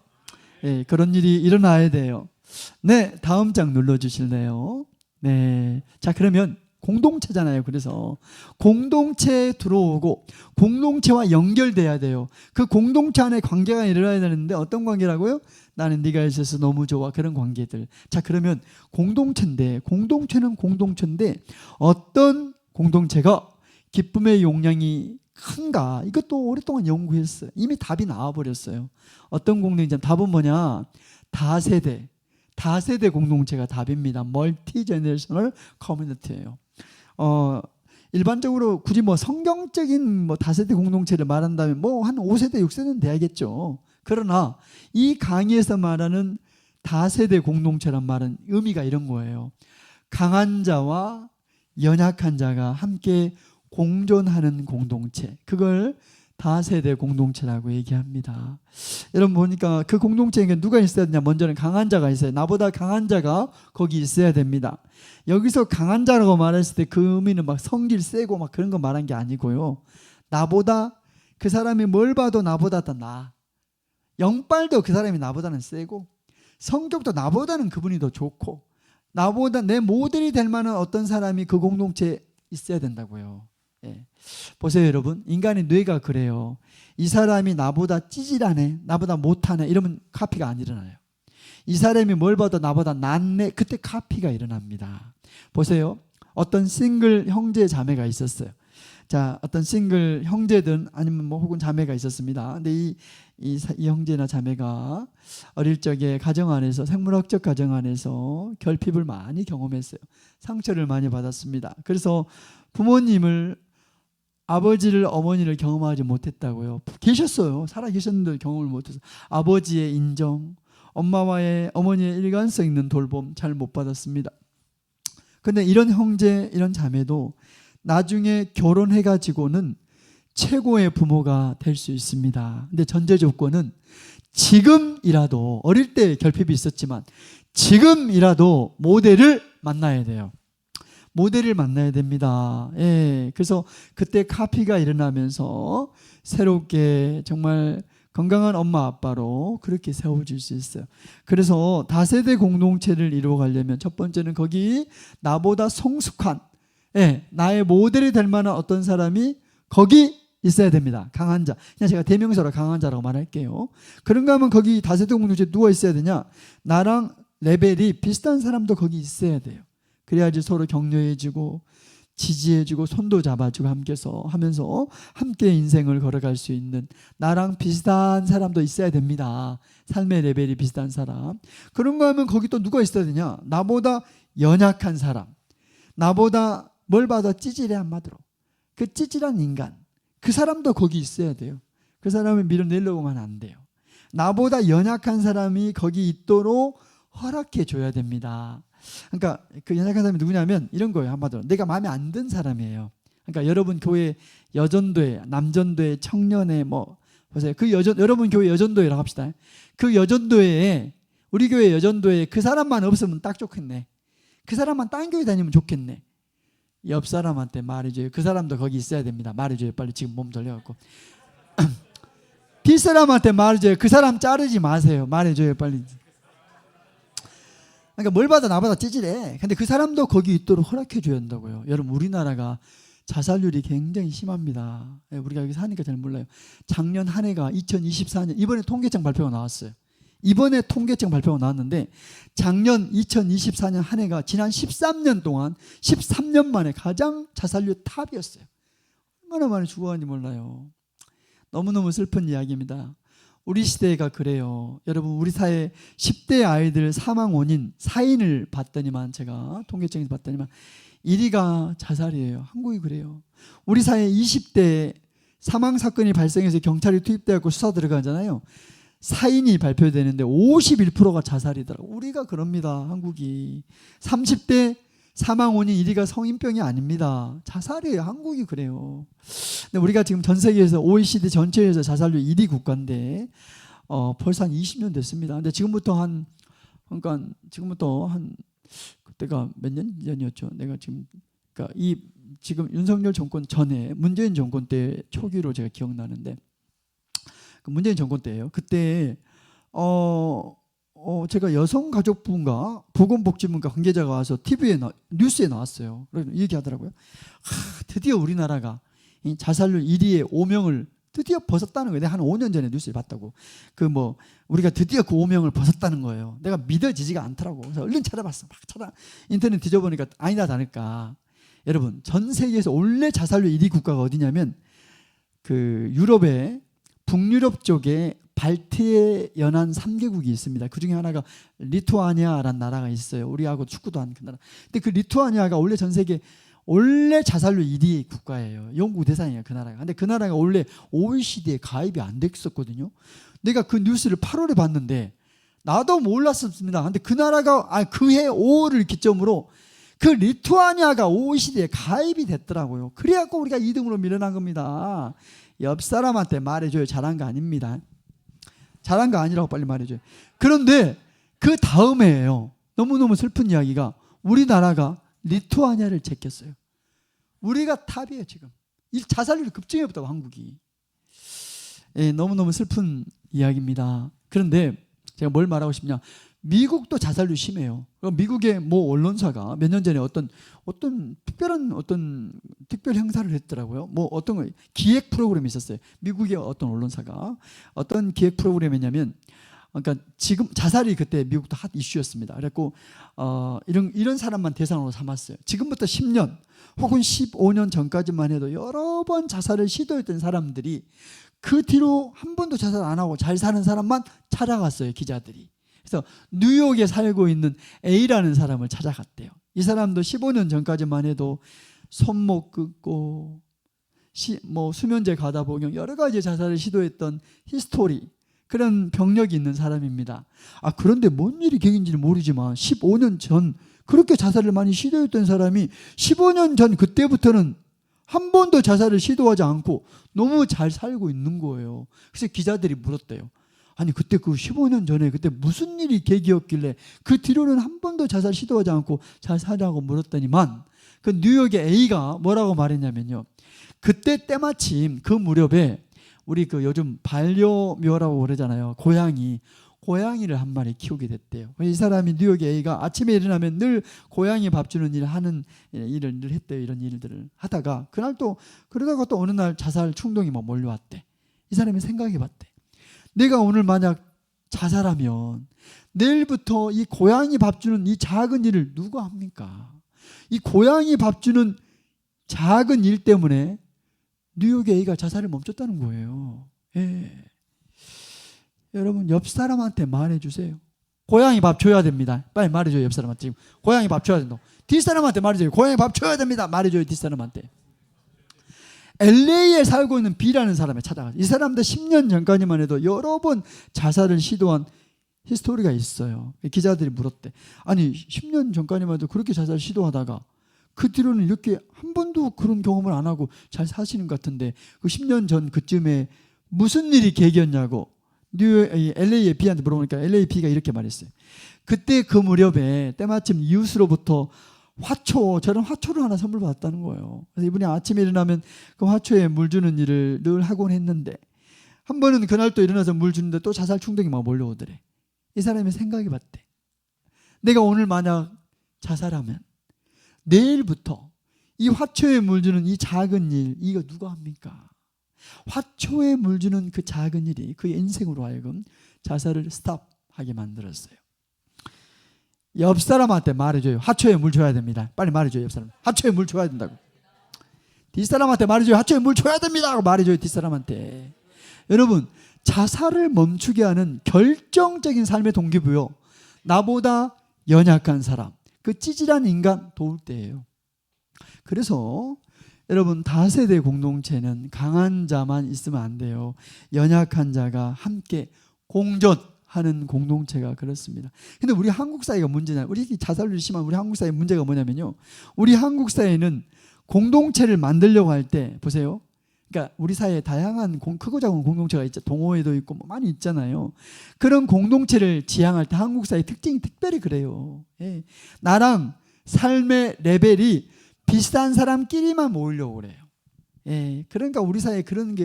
네, 그런 일이 일어나야 돼요. 네, 다음 장 눌러주실래요? 네, 자, 그러면 공동체잖아요. 그래서 공동체에 들어오고 공동체와 연결돼야 돼요. 그 공동체 안에 관계가 일어나야 되는데 어떤 관계라고요? 나는 네가 있어서 너무 좋아. 그런 관계들. 자, 그러면 공동체는 공동체인데 어떤 공동체가 기쁨의 용량이 큰가? 이것도 오랫동안 연구했어요. 이미 답이 나와버렸어요. 어떤 공동체냐? 답은 뭐냐? 다세대 공동체가 답입니다. 멀티 제너레이셔널 커뮤니티예요. 일반적으로 굳이 성경적인 다세대 공동체를 말한다면 한 5세대, 6세대는 돼야겠죠. 그러나 이 강의에서 말하는 다세대 공동체란 말은 의미가 이런 거예요. 강한 자와 연약한 자가 함께 공존하는 공동체, 그걸 다세대 공동체라고 얘기합니다. 여러분 보니까 그 공동체에 누가 있어야 되냐? 먼저는 강한 자가 있어요. 나보다 강한 자가 거기 있어야 됩니다. 여기서 강한 자라고 말했을 때 그 의미는 성질 세고 그런 거 말한 게 아니고요. 나보다, 그 사람이 뭘 봐도 나보다 더 나아. 영빨도 그 사람이 나보다는 세고, 성격도 나보다는 그분이 더 좋고, 나보다 내 모델이 될 만한 어떤 사람이 그 공동체에 있어야 된다고요. 예. 보세요 여러분, 인간의 뇌가 그래요. 이 사람이 나보다 찌질하네, 나보다 못하네, 이러면 카피가 안 일어나요. 이 사람이 뭘 봐도 나보다 낫네, 그때 카피가 일어납니다. 보세요, 어떤 싱글 형제 자매가 있었어요. 자, 어떤 싱글 형제든 아니면 혹은 자매가 있었습니다. 근데 이 형제나 자매가 어릴 적에 가정 안에서, 생물학적 가정 안에서 결핍을 많이 경험했어요. 상처를 많이 받았습니다. 그래서 부모님을, 아버지를, 어머니를 경험하지 못했다고요. 계셨어요. 살아 계셨는데 경험을 못해서. 아버지의 인정, 엄마와의, 어머니의 일관성 있는 돌봄 잘 못 받았습니다. 근데 이런 형제, 이런 자매도 나중에 결혼해가지고는 최고의 부모가 될 수 있습니다. 근데 전제 조건은 지금이라도, 어릴 때 결핍이 있었지만 지금이라도 모델을 만나야 돼요. 모델을 만나야 됩니다. 예, 그래서 그때 카피가 일어나면서 새롭게 정말 건강한 엄마 아빠로 그렇게 세워질 수 있어요. 그래서 다세대 공동체를 이루어가려면 첫 번째는 거기 나보다 성숙한, 나의 모델이 될 만한 어떤 사람이 거기 있어야 됩니다. 강한 자. 그냥 제가 대명사로 강한 자라고 말할게요. 그런가 하면 거기 다세대 공동체에 누가 있어야 되냐? 나랑 레벨이 비슷한 사람도 거기 있어야 돼요. 그래야지 서로 격려해주고 지지해주고 손도 잡아주고 하면서 함께 인생을 걸어갈 수 있는 나랑 비슷한 사람도 있어야 됩니다. 삶의 레벨이 비슷한 사람. 그런가 하면 거기 또 누가 있어야 되냐? 나보다 연약한 사람, 나보다 뭘 봐도 찌질해 한마디로 그 찌질한 인간, 그 사람도 거기 있어야 돼요. 그 사람을 밀어내려고 하면 안 돼요. 나보다 연약한 사람이 거기 있도록 허락해 줘야 됩니다. 그러니까 그 연약한 사람이 누구냐면 이런 거예요. 한마디로 내가 마음에 안 든 사람이에요. 그러니까 여러분 교회 여전도회, 남전도회, 청년회 보세요. 여러분 교회 여전도회라고 합시다. 그 여전도회에, 우리 교회 여전도회에 그 사람만 없으면 딱 좋겠네. 그 사람만 딴 교회 다니면 좋겠네. 옆 사람한테 말해줘요. 그 사람도 거기 있어야 됩니다. 말해줘요. 빨리 지금 몸 돌려갖고. 뒷사람한테 말해줘요. 그 사람 자르지 마세요. 말해줘요. 빨리. 그러니까 뭘 봐도 나보다 찌질해. 근데 그 사람도 거기 있도록 허락해줘야 한다고요. 여러분 우리나라가 자살률이 굉장히 심합니다. 우리가 여기 사니까 잘 몰라요. 작년 한 해가 2024년 이번에 통계청 발표가 나왔어요. 이번에 통계청 발표가 나왔는데 작년 2024년 한 해가 지난 13년 동안 13년 만에 가장 자살률 탑이었어요. 얼마나 많이 죽어가는지 몰라요. 너무너무 슬픈 이야기입니다. 우리 시대가 그래요. 여러분 우리 사회 10대 아이들 사망 원인 사인을 봤더니만, 제가 통계청에서 봤더니만 1위가 자살이에요. 한국이 그래요. 우리 사회 20대 사망 사건이 발생해서 경찰이 투입되고 수사 들어가잖아요. 사인이 발표되는데 51%가 자살이더라고요. 우리가 그럽니다. 한국이. 30대 사망 원인 1위가 성인병이 아닙니다. 자살이에요. 한국이 그래요. 근데 우리가 지금 전 세계에서 OECD 전체에서 자살률 1위 국가인데 벌써 한 20년 됐습니다. 근데 지금부터 그때가 몇 년 전이었죠. 내가 지금 그러니까 지금 윤석열 정권 전에 문재인 정권 때 초기로 제가 기억나는데 그 문재인 정권 때예요. 그때 제가 여성가족부인가 보건복지부인가 관계자가 와서 TV에 뉴스에 나왔어요. 그래서 얘기하더라고요. 드디어 우리나라가 이 자살률 1위의 오명을 드디어 벗었다는 거예요. 내가 한 5년 전에 뉴스를 봤다고. 우리가 드디어 그 오명을 벗었다는 거예요. 내가 믿어지지가 않더라고. 그래서 얼른 찾아봤어. 막 인터넷 뒤져보니까 아니다 다를까. 여러분, 전 세계에서 원래 자살률 1위 국가가 어디냐면 그 유럽의 북유럽 쪽에 발트해 연안 3개국이 있습니다. 그 중에 하나가 리투아니아라는 나라가 있어요. 우리하고 축구도 하는 그 나라. 근데 그 리투아니아가 원래 전 세계 원래 자살률 1위 국가예요. 영국 대상이에요, 그 나라가. 근데 그 나라가 원래 OECD에 가입이 안 됐었거든요. 내가 그 뉴스를 8월에 봤는데 나도 몰랐습니다. 근데 그 나라가 그해 5월을 기점으로 그 리투아니아가 OECD에 가입이 됐더라고요. 그래갖고 우리가 2등으로 밀어난 겁니다. 옆 사람한테 말해줘요. 잘한 거 아닙니다. 잘한 거 아니라고 빨리 말해줘요. 그런데 그 다음에예요. 너무너무 슬픈 이야기가 우리나라가 리투아니아를 제꼈어요. 우리가 탑이에요 지금. 이 자살률이 급증해버렸다고 한국이. 너무너무 슬픈 이야기입니다. 그런데 제가 뭘 말하고 싶냐. 미국도 자살률 심해요. 미국의 모 언론사가 몇 년 전에 어떤 특별 행사를 했더라고요. 어떤 기획 프로그램이 있었어요. 미국의 어떤 언론사가 어떤 기획 프로그램이냐면, 그러니까 지금 자살이 그때 미국도 핫 이슈였습니다. 그래갖고 이런 사람만 대상으로 삼았어요. 지금부터 10년 혹은 15년 전까지만 해도 여러 번 자살을 시도했던 사람들이 그 뒤로 한 번도 자살 안 하고 잘 사는 사람만 찾아갔어요, 기자들이. 그래서 뉴욕에 살고 있는 A라는 사람을 찾아갔대요. 이 사람도 15년 전까지만 해도 손목 긋고 수면제 가다 복용 여러 가지 자살을 시도했던 히스토리, 그런 병력이 있는 사람입니다. 그런데 뭔 일이 계긴지는 모르지만 15년 전 그렇게 자살을 많이 시도했던 사람이 15년 전 그때부터는 한 번도 자살을 시도하지 않고 너무 잘 살고 있는 거예요. 그래서 기자들이 물었대요. 아니 그때 그 15년 전에 그때 무슨 일이 계기였길래 그 뒤로는 한 번도 자살 시도하지 않고 잘 살라고 물었더니만 그 뉴욕의 A가 뭐라고 말했냐면요. 그때 때마침 그 무렵에 우리 그 요즘 반려묘라고 그러잖아요. 고양이를 한 마리 키우게 됐대요. 이 사람이 뉴욕의 A가 아침에 일어나면 늘 고양이 밥 주는 일을 늘 했대요. 이런 일들을 하다가 그러다가 또 어느 날 자살 충동이 막 몰려왔대. 이 사람이 생각해봤대. 내가 오늘 만약 자살하면 내일부터 이 고양이 밥 주는 이 작은 일을 누가 합니까? 이 고양이 밥 주는 작은 일 때문에 뉴욕의 A가 자살을 멈췄다는 거예요. 여러분 옆 사람한테 말해주세요. 고양이 밥 줘야 됩니다. 빨리 말해줘요. 옆 사람한테 지금 고양이 밥 줘야 된다. 뒷사람한테 말해줘요. 고양이 밥 줘야 됩니다. 말해줘요. 뒷사람한테. LA에 살고 있는 B라는 사람을 찾아가서 이 사람도 10년 전까지만 해도 여러 번 자살을 시도한 히스토리가 있어요. 기자들이 물었대. 아니 10년 전까지만 해도 그렇게 자살 시도하다가 그 뒤로는 이렇게 한 번도 그런 경험을 안 하고 잘 사시는 것 같은데 그 10년 전 그쯤에 무슨 일이 계기였냐고 LA의 B한테 물어보니까 LA B가 이렇게 말했어요. 그때 그 무렵에 때마침 이웃으로부터 저런 화초를 하나 선물 받았다는 거예요. 그래서 이분이 아침에 일어나면 그 화초에 물 주는 일을 늘 하곤 했는데 한 번은 그날 또 일어나서 물 주는데 또 자살 충동이 막 몰려오더래. 이 사람이 생각해 봤대. 내가 오늘 만약 자살하면 내일부터 이 화초에 물 주는 이 작은 일, 이거 누가 합니까? 화초에 물 주는 그 작은 일이 그의 인생으로 하여금 자살을 스탑하게 만들었어요. 옆 사람한테 말해줘요. 화초에 물 줘야 됩니다. 빨리 말해줘요. 옆 사람. 화초에 물 줘야 된다고. 뒷사람한테 말해줘요. 화초에 물 줘야 됩니다. 하고 말해줘요. 뒷사람한테. 여러분, 자살을 멈추게 하는 결정적인 삶의 동기부여. 나보다 연약한 사람, 그 찌질한 인간 도울 때예요. 그래서 여러분 다세대 공동체는 강한 자만 있으면 안 돼요. 연약한 자가 함께 공존하는 공동체가 그렇습니다. 근데 우리 한국 사회가 문제냐? 우리 자살률이 심한 우리 한국 사회 문제가 뭐냐면요. 우리 한국 사회는 공동체를 만들려고 할 때 보세요. 그러니까 우리 사회에 다양한 크고 작은 공동체가 있죠. 동호회도 있고 뭐 많이 있잖아요. 그런 공동체를 지향할 때 한국 사회의 특징이 특별히 그래요. 예. 나랑 삶의 레벨이 비슷한 사람끼리만 모으려고 그래요. 예. 그러니까 우리 사회에 그런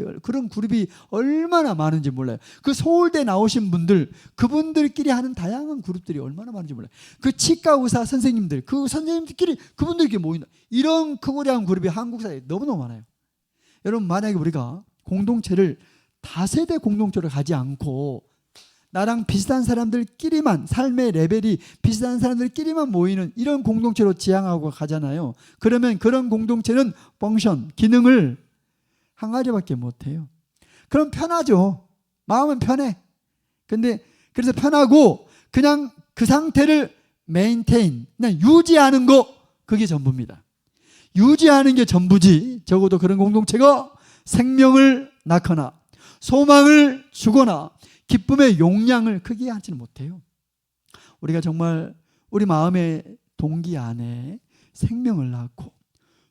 그룹이 얼마나 많은지 몰라요. 그 서울대 나오신 분들, 그분들끼리 하는 다양한 그룹들이 얼마나 많은지 몰라요. 그 치과 의사 선생님들, 그 선생님들끼리 그분들끼리 모인다. 이런 크고 작은 그룹이 한국 사회에 너무너무 많아요. 여러분, 만약에 우리가 공동체를 다세대 공동체로 가지 않고 나랑 비슷한 사람들끼리만, 삶의 레벨이 비슷한 사람들끼리만 모이는 이런 공동체로 지향하고 가잖아요. 그러면 그런 공동체는 펑션, 기능을 한 가지밖에 못해요. 그럼 편하죠. 마음은 편해. 근데 그래서 편하고 그냥 그 상태를 메인테인, 그냥 유지하는 거, 그게 전부입니다. 유지하는 게 전부지. 적어도 그런 공동체가 생명을 낳거나 소망을 주거나 기쁨의 용량을 크게 하지는 못해요. 우리가 정말 우리 마음의 동기 안에 생명을 낳고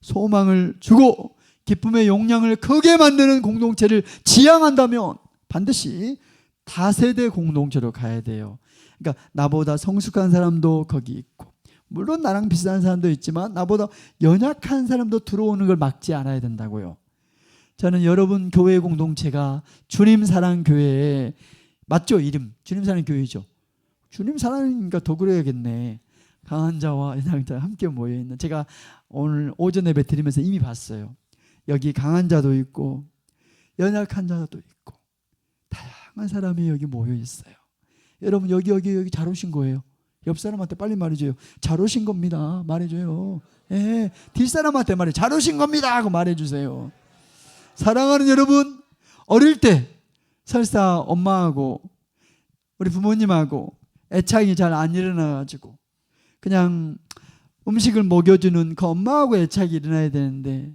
소망을 주고 기쁨의 용량을 크게 만드는 공동체를 지향한다면 반드시 다세대 공동체로 가야 돼요. 그러니까 나보다 성숙한 사람도 거기 있고, 물론 나랑 비슷한 사람도 있지만 나보다 연약한 사람도 들어오는 걸 막지 않아야 된다고요. 저는 여러분 교회 공동체가 주님 사랑 교회에 맞죠? 이름 주님 사랑 교회죠. 주님 사랑이니까 더 그래야겠네. 강한 자와 연약한 자 함께 모여있는, 제가 오늘 오전 예배 드리면서 이미 봤어요. 여기 강한 자도 있고 연약한 자도 있고 다양한 사람이 여기 모여있어요. 여러분 여기 잘 오신 거예요. 옆 사람한테 빨리 말해줘요. 잘 오신 겁니다. 말해줘요. 예, 뒷사람한테 말해. 잘 오신 겁니다 하고 말해주세요. 사랑하는 여러분, 어릴 때 설사 엄마하고 우리 부모님하고 애착이 잘 안 일어나가지고 그냥 음식을 먹여주는 그 엄마하고 애착이 일어나야 되는데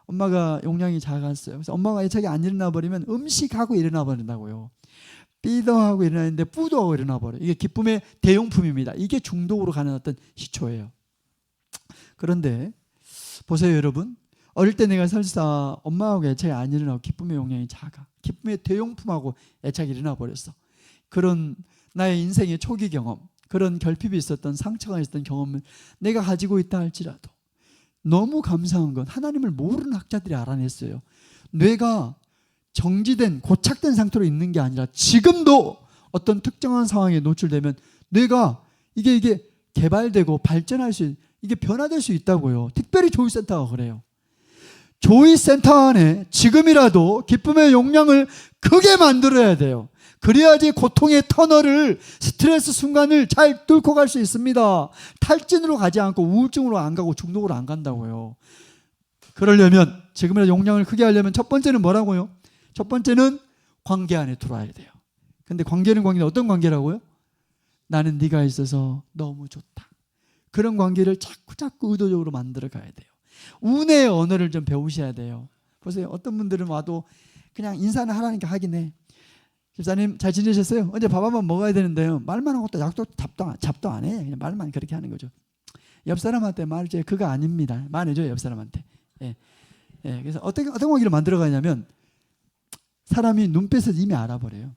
엄마가 용량이 작았어요. 그래서 엄마가 애착이 안 일어나 버리면 음식하고 일어나 버린다고요. 삐더하고 일어나는데 뿌더하고 일어나 버려요. 이게 기쁨의 대용품입니다. 이게 중독으로 가는 어떤 시초예요. 그런데 보세요 여러분, 어릴 때 내가 설사 엄마하고 애착이 안 일어나고 기쁨의 용량이 작아. 기쁨의 대용품하고 애착이 일어나 버렸어. 그런 나의 인생의 초기 경험, 그런 결핍이 있었던, 상처가 있었던 경험을 내가 가지고 있다 할지라도 너무 감사한 건 하나님을 모르는 학자들이 알아냈어요. 뇌가 정지된, 고착된 상태로 있는 게 아니라 지금도 어떤 특정한 상황에 노출되면 뇌가 이게 개발되고 발전할 수, 이게 변화될 수 있다고요. 특별히 조이센터가 그래요. 조이센터 안에 지금이라도 기쁨의 용량을 크게 만들어야 돼요. 그래야지 고통의 터널을, 스트레스 순간을 잘 뚫고 갈 수 있습니다. 탈진으로 가지 않고 우울증으로 안 가고 중독으로 안 간다고요. 그러려면, 지금이라도 용량을 크게 하려면 첫 번째는 뭐라고요? 첫 번째는 관계 안에 들어와야 돼요. 근데 관계는 어떤 관계라고요? 나는 네가 있어서 너무 좋다. 그런 관계를 자꾸 의도적으로 만들어 가야 돼요. 운의 언어를 좀 배우셔야 돼요. 보세요. 어떤 분들은 와도 그냥 인사는 하라니까 하긴 해. 집사님 잘 지내셨어요? 언제 밥 한번 먹어야 되는데요. 말만 하고 또 약도 잡도 안 해. 그냥 말만 그렇게 하는 거죠. 옆 사람한테 말해줘요. 그거 아닙니다. 말해줘요. 옆 사람한테. 예. 그래서 어떤 관계를 만들어 가냐면 사람이 눈빛을 이미 알아버려요.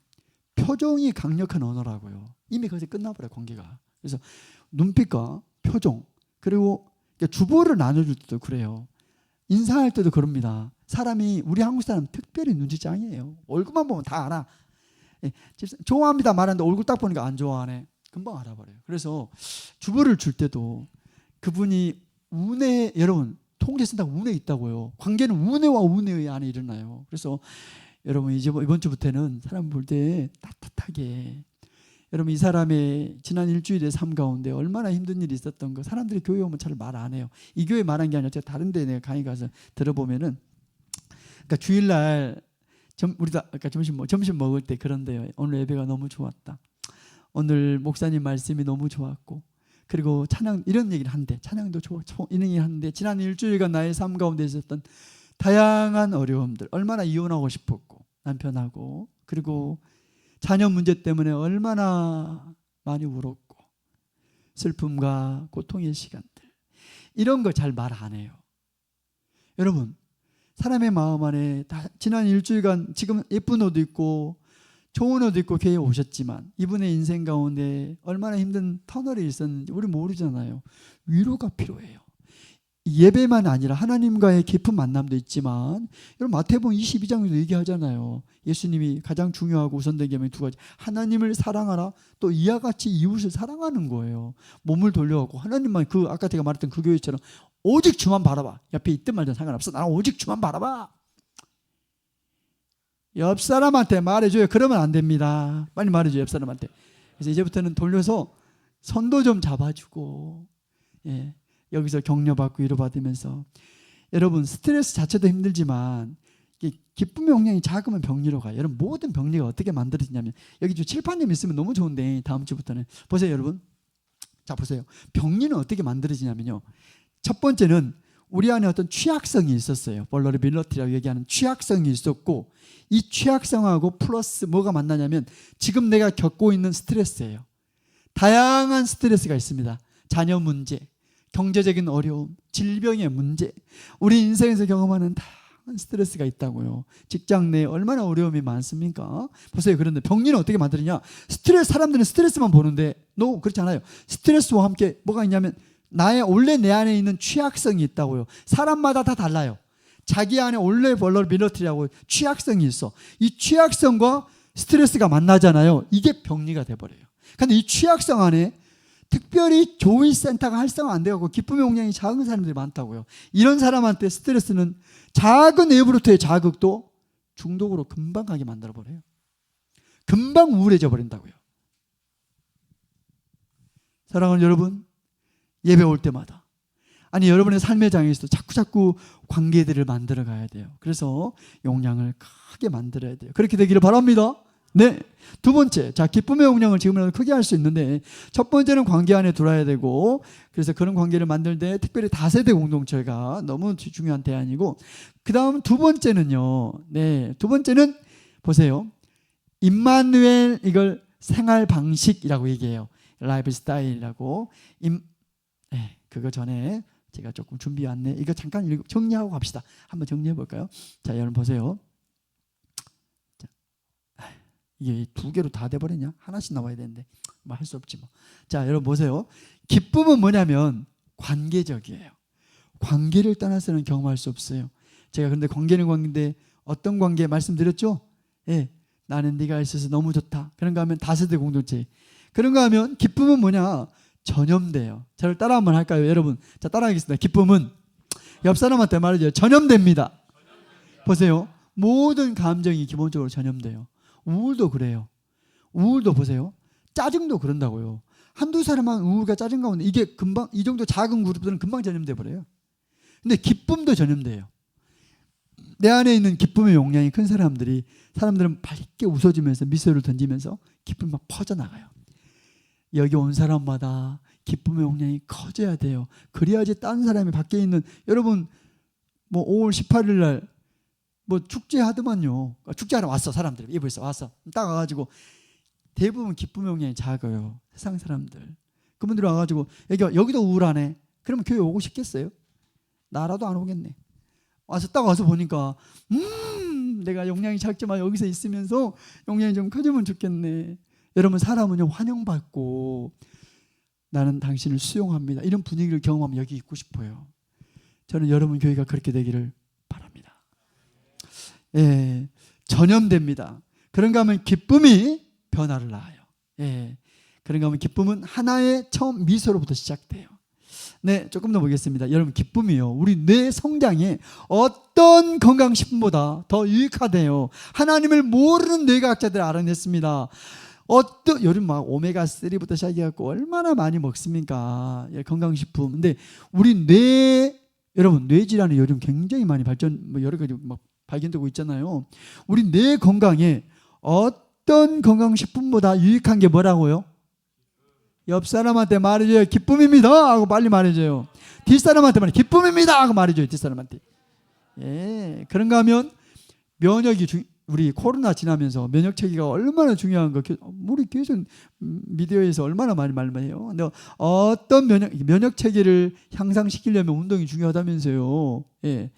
표정이 강력한 언어라고요. 이미 거기서 끝나버려요. 관계가. 그래서 눈빛과 표정, 그리고 주보를 나눠줄 때도 그래요. 인사할 때도 그럽니다. 사람이, 우리 한국 사람 특별히 눈치짱이에요. 얼굴만 보면 다 알아. 좋아합니다 말하는데 얼굴 딱 보니까 안 좋아하네. 금방 알아버려요. 그래서 주보를 줄 때도 그분이 운에, 여러분 통제 쓴다고 운에 있다고요. 관계는 운에와 운에 안에 일어나요. 그래서 여러분 이번 주부터는 사람 볼 때 따뜻하게, 여러분 이 사람의 지난 일주일의 삶 가운데 얼마나 힘든 일이 있었던 거, 사람들이 교회 오면 잘 말 안 해요. 이 교회 말한 게 아니라 제가 다른 데 내가 강의 가서 들어보면은, 그러니까 주일날 우리도 아까 점심 먹을 때 그런데요. 오늘 예배가 너무 좋았다. 오늘 목사님 말씀이 너무 좋았고, 그리고 찬양 이런 얘기를 하는데 찬양도 이런 얘기를 하는데 지난 일주일간 나의 삶 가운데 있었던 다양한 어려움들 얼마나 이혼하고 싶었고 남편하고 그리고 자녀 문제 때문에 얼마나 많이 울었고 슬픔과 고통의 시간들 이런 거 잘 말 안 해요. 여러분 사람의 마음 안에 지난 일주일간 지금 예쁜 옷 입고 좋은 옷 입고 교회에 오셨지만 이분의 인생 가운데 얼마나 힘든 터널이 있었는지 우리 모르잖아요. 위로가 필요해요. 예배만 아니라 하나님과의 깊은 만남도 있지만 여러분 마태복음 22장에도 얘기하잖아요. 예수님이 가장 중요하고 우선된 계명이 두 가지. 하나님을 사랑하라 또 이와 같이 이웃을 사랑하는 거예요. 몸을 돌려갖고 하나님만 아까 제가 말했던 그 교회처럼 오직 주만 바라봐. 옆에 있든 말든 상관없어. 나는 오직 주만 바라봐. 옆 사람한테 말해줘요. 그러면 안 됩니다. 빨리 말해줘요. 옆 사람한테. 그래서 이제부터는 돌려서 손도 좀 잡아주고 여기서 격려받고 위로받으면서 여러분 스트레스 자체도 힘들지만 기쁨의 용량이 작으면 병리로 가요. 여러분 모든 병리가 어떻게 만들어지냐면 여기 좀 칠판님 있으면 너무 좋은데 다음 주부터는 보세요 여러분. 자 보세요. 병리는 어떻게 만들어지냐면요. 첫 번째는 우리 안에 어떤 취약성이 있었어요. 벌너러빌리티라고 얘기하는 취약성이 있었고 이 취약성하고 플러스 뭐가 만나냐면 지금 내가 겪고 있는 스트레스예요. 다양한 스트레스가 있습니다. 자녀 문제, 경제적인 어려움, 질병의 문제 우리 인생에서 경험하는 다양한 스트레스가 있다고요. 직장 내에 얼마나 어려움이 많습니까? 보세요. 그런데 병리는 어떻게 만드느냐. 사람들은 스트레스만 보는데 그렇지 않아요. 스트레스와 함께 뭐가 있냐면 원래 내 안에 있는 취약성이 있다고요. 사람마다 다 달라요. 자기 안에 원래 벌너러빌리티라고 취약성이 있어. 이 취약성과 스트레스가 만나잖아요. 이게 병리가 돼버려요. 근데 이 취약성 안에 특별히 조의센터가 활성화 안 되고 기쁨의 용량이 작은 사람들이 많다고요. 이런 사람한테 스트레스는 작은 내부로부터의 자극도 중독으로 금방 가게 만들어버려요. 금방 우울해져 버린다고요. 사랑하는 여러분 예배 올 때마다 아니 여러분의 삶의 장에서도 자꾸 관계들을 만들어 가야 돼요. 그래서 용량을 크게 만들어야 돼요. 그렇게 되기를 바랍니다. 네. 두 번째, 자 기쁨의 용량을 지금이라도 크게 할 수 있는데 첫 번째는 관계 안에 들어야 되고 그래서 그런 관계를 만들 때 특별히 다세대 공동체가 너무 중요한 대안이고 그 다음 두 번째는요. 네, 두 번째는 보세요. 임마누엘 이걸 생활 방식이라고 얘기해요. 라이프 스타일이라고 그거 전에 제가 조금 준비해왔네. 이거 잠깐 정리하고 갑시다. 한번 정리해 볼까요? 자, 여러분 보세요. 자, 이게 두 개로 다 돼버리냐? 하나씩 나와야 되는데 뭐 할 수 없지 뭐. 자, 여러분 보세요. 기쁨은 뭐냐면 관계적이에요. 관계를 떠나서는 경험할 수 없어요. 제가 그런데 관계는 관계인데 어떤 관계 말씀드렸죠? 나는 네가 있어서 너무 좋다. 그런가 하면 다세대 공동체. 그런가 하면 기쁨은 뭐냐? 전염돼요. 저를 따라 한번 할까요, 여러분? 자, 따라하겠습니다. 기쁨은 옆 사람한테 말해줘요. 전염됩니다. 보세요. 모든 감정이 기본적으로 전염돼요. 우울도 그래요. 우울도 보세요. 짜증도 그런다고요. 한두 사람만 우울과 짜증 가운데 이게 금방 이 정도 작은 그룹들은 금방 전염돼 버려요. 근데 기쁨도 전염돼요. 내 안에 있는 기쁨의 용량이 큰 사람들은 밝게 웃어주면서 미소를 던지면서 기쁨이 막 퍼져나가요. 여기 온 사람마다 기쁨의 용량이 커져야 돼요. 그래야지 딴 사람이 밖에 있는 여러분 뭐 5월 18일 날 뭐 축제 하더만요. 축제하러 왔어. 사람들 이브에서 왔어. 딱 와가지고 대부분 기쁨의 용량이 작아요. 세상 사람들. 그분들이 와가지고 여기도 우울하네. 그러면 교회 오고 싶겠어요? 나라도 안 오겠네. 딱 와서 보니까 내가 용량이 작지만 여기서 있으면서 용량이 좀 커지면 좋겠네. 여러분 사람은요 환영받고 나는 당신을 수용합니다. 이런 분위기를 경험하면 여기 있고 싶어요. 저는 여러분 교회가 그렇게 되기를 바랍니다. 전염됩니다. 그런가 하면 기쁨이 변화를 낳아요. 그런가 하면 기쁨은 하나의 처음 미소로부터 시작돼요. 네, 조금 더 보겠습니다. 여러분 기쁨이요 우리 뇌 성장에 어떤 건강식품보다 더 유익하대요. 하나님을 모르는 뇌과학자들이 알아냈습니다. 요즘 막 오메가3부터 시작해갖고 얼마나 많이 먹습니까? 건강식품. 근데 우리 여러분 뇌질환이 요즘 굉장히 많이 여러 가지 막 발견되고 있잖아요. 우리 뇌 건강에 어떤 건강식품보다 유익한 게 뭐라고요? 옆 사람한테 말해줘요. 기쁨입니다 하고 빨리 말해줘요. 뒷사람한테 말해 기쁨입니다 하고 말해줘요. 뒷사람한테. 예, 그런가 하면 면역이 우리 코로나 지나면서 면역 체계가 얼마나 중요한 거 우리 계속 미디어에서 얼마나 많이 말해요. 근데 어떤 면역 체계를 향상시키려면 운동이 중요하다면서요. 예,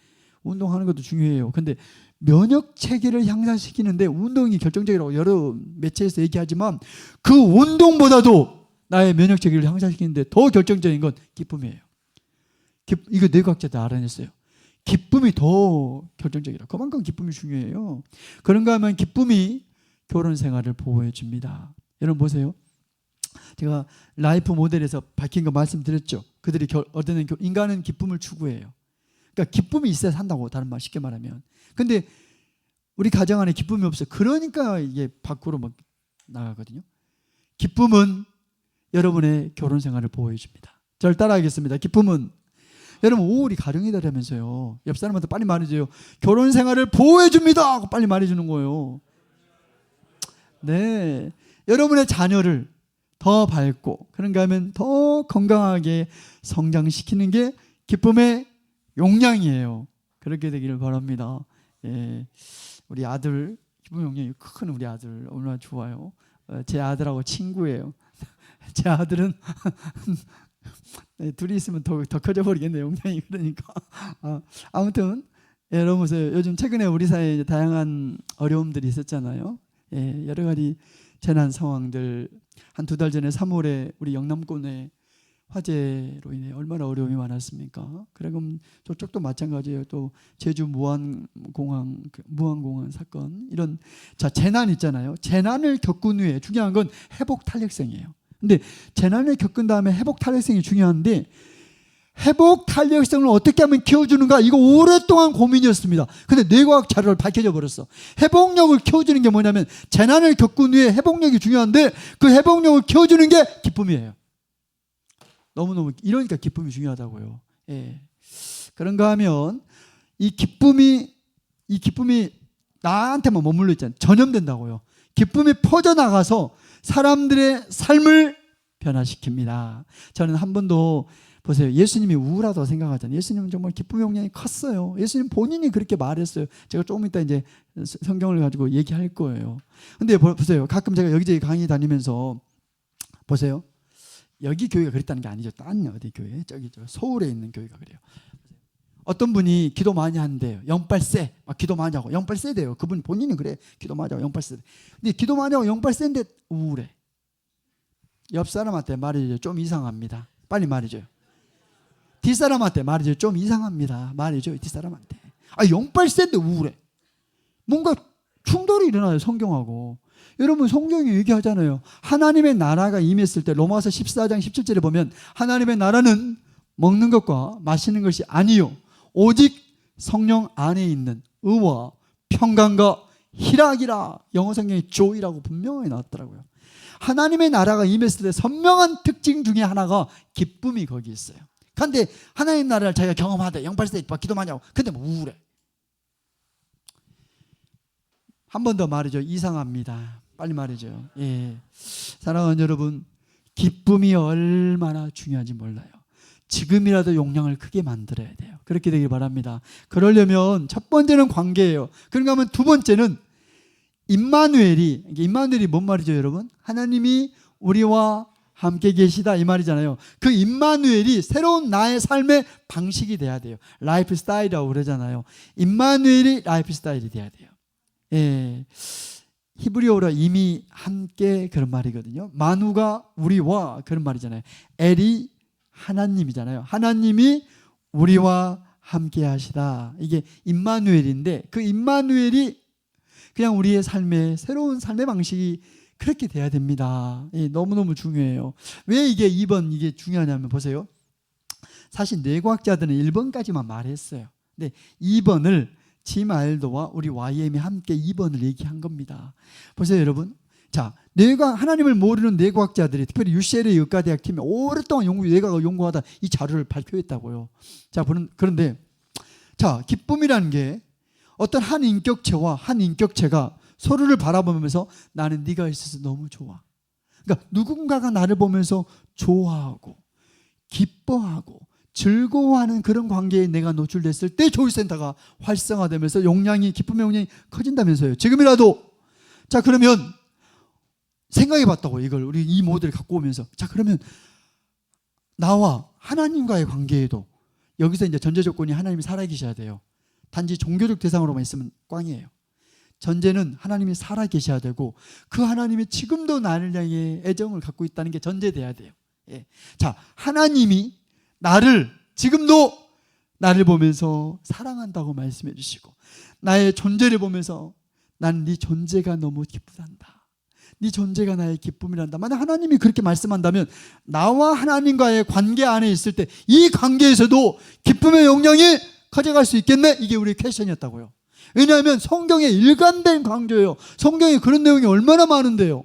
운동하는 것도 중요해요. 근데 면역 체계를 향상시키는데 운동이 결정적이라고 여러 매체에서 얘기하지만 그 운동보다도 나의 면역 체계를 향상시키는데 더 결정적인 건 기쁨이에요. 이거 뇌과학자들 알아냈어요. 기쁨이 더 결정적이라. 그만큼 기쁨이 중요해요. 그런가 하면 기쁨이 결혼 생활을 보호해 줍니다. 여러분 보세요. 제가 라이프 모델에서 밝힌 거 말씀드렸죠. 그들이 얻는 인간은 기쁨을 추구해요. 그러니까 기쁨이 있어야 산다고, 다른 말 쉽게 말하면. 근데 우리 가정 안에 기쁨이 없어요. 그러니까 이게 밖으로 막 나가거든요. 기쁨은 여러분의 결혼 생활을 보호해 줍니다. 저를 따라하겠습니다. 기쁨은 여러분 우리 가정이다라면서요. 옆 사람한테 빨리 말해줘요. 결혼 생활을 보호해 줍니다 하고 빨리 말해주는 거예요. 네, 여러분의 자녀를 더 밝고 그런가 하면 더 건강하게 성장시키는 게 기쁨의 용량이에요. 그렇게 되기를 바랍니다. 예, 우리 아들 기쁨 용량이 큰 우리 아들 얼마나 좋아요. 제 아들하고 친구예요. 제 아들은 둘이 있으면 더 커져 버리겠네요. 용량이. 그러니까 아무튼 여러분 보세요. 요즘 최근에 우리 사회에 다양한 어려움들이 있었잖아요. 예, 여러 가지 재난 상황들. 한 2달 전에 3월에 우리 영남권에 화재로 인해 얼마나 어려움이 많았습니까? 그럼 저쪽도 마찬가지예요. 또 제주 무안공항 사건, 이런 재난 있잖아요. 재난을 겪은 후에 중요한 건 회복 탄력성이에요. 근데 재난을 겪은 다음에 회복 탄력성이 중요한데 회복 탄력성을 어떻게 하면 키워주는가, 이거 오랫동안 고민이었습니다. 근데 뇌과학 자료를 밝혀져 버렸어. 회복력을 키워주는 게 뭐냐면 재난을 겪은 후에 회복력이 중요한데 그 회복력을 키워주는 게 기쁨이에요. 너무너무 이러니까 기쁨이 중요하다고요. 예. 그런가 하면 이 기쁨이 나한테만 머물러 있잖아요. 전염된다고요. 기쁨이 퍼져나가서 사람들의 삶을 변화시킵니다. 저는 한 번도 보세요. 예수님이 우울하다고 생각하잖아요. 예수님은 정말 기쁨의 용량이 컸어요. 예수님 본인이 그렇게 말했어요. 제가 조금 이따 이제 성경을 가지고 얘기할 거예요. 근데 보세요. 가끔 제가 여기저기 강의 다니면서 보세요. 여기 교회가 그랬다는 게 아니죠. 딴 어디 교회? 저기 서울에 있는 교회가 그래요. 어떤 분이 기도 많이 하는데요. 영빨세 막 기도 많이 하고 영빨세 돼요. 그분 본인은 그래. 기도 많이 하고 영빨세. 근데 기도 많이 하고 영빨세인데 우울해. 옆 사람한테 말해줘요. 좀 이상합니다. 빨리 말해줘요. 뒷사람한테 말해줘요. 좀 이상합니다. 말해줘요. 뒷사람한테. 영빨세인데 우울해. 뭔가 충돌이 일어나요. 성경하고. 여러분 성경이 얘기하잖아요. 하나님의 나라가 임했을 때 로마서 14장 17절에 보면 하나님의 나라는 먹는 것과 마시는 것이 아니요 오직 성령 안에 있는 의와 평강과 희락이라. 영어 성경에 joy라고 분명히 나왔더라고요. 하나님의 나라가 임했을 때 선명한 특징 중에 하나가 기쁨이 거기 있어요. 그런데 하나님의 나라를 자기가 경험하되 영빨세 기도 많이 하고 근데 뭐 우울해. 한 번 더 말해줘. 이상합니다. 빨리 말해줘요. 예. 사랑하는 여러분, 기쁨이 얼마나 중요한지 몰라요. 지금이라도 용량을 크게 만들어야 돼요. 그렇게 되길 바랍니다. 그러려면 첫 번째는 관계예요. 그런가 하면 두 번째는 임마누엘이 뭔 말이죠, 여러분? 하나님이 우리와 함께 계시다 이 말이잖아요. 그 임마누엘이 새로운 나의 삶의 방식이 돼야 돼요. 라이프 스타일이라고 그러잖아요. 임마누엘이 라이프 스타일이 돼야 돼요. 예. 히브리어로 이미 함께 그런 말이거든요. 마누가 우리와 그런 말이잖아요. 엘이 하나님이잖아요. 하나님이 우리와 함께 하시다. 이게 임마누엘인데 그 임마누엘이 그냥 우리의 삶의 새로운 삶의 방식이 그렇게 돼야 됩니다. 예, 너무너무 중요해요. 왜 이게 2번 이게 중요하냐면 보세요. 사실 뇌과학자들은 1번까지만 말했어요. 근데 2번을 짐 알도와 우리 YM이 함께 2번을 얘기한 겁니다. 보세요, 여러분. 자, 하나님을 모르는 뇌과학자들이 특별히 UCLA 의과대학 팀이 오랫동안 뇌과학을 연구하다 이 자료를 발표했다고요. 자, 그런데 자, 기쁨이라는 게 어떤 한 인격체와 한 인격체가 서로를 바라보면서 나는 네가 있어서 너무 좋아. 그러니까 누군가가 나를 보면서 좋아하고 기뻐하고 즐거워하는 그런 관계에 내가 노출됐을 때 조이센터가 활성화되면서 용량이, 기쁨의 용량이 커진다면서요. 지금이라도. 자, 그러면 생각해 봤다고, 이걸 우리 이 모델을 갖고 오면서. 자, 그러면 나와 하나님과의 관계에도 여기서 이제 전제 조건이 하나님이 살아계셔야 돼요. 단지 종교적 대상으로만 있으면 꽝이에요. 전제는 하나님이 살아계셔야 되고 그 하나님이 지금도 나를 향해 애정을 갖고 있다는 게 전제돼야 돼요. 예. 자, 하나님이 나를 지금도 나를 보면서 사랑한다고 말씀해 주시고 나의 존재를 보면서 나는 네 존재가 너무 기쁘단다. 네 존재가 나의 기쁨이란다. 만약 하나님이 그렇게 말씀한다면 나와 하나님과의 관계 안에 있을 때 이 관계에서도 기쁨의 용량이 커져갈 수 있겠네? 이게 우리의 퀘션이었다고요. 왜냐하면 성경의 일관된 강조예요. 성경에 그런 내용이 얼마나 많은데요.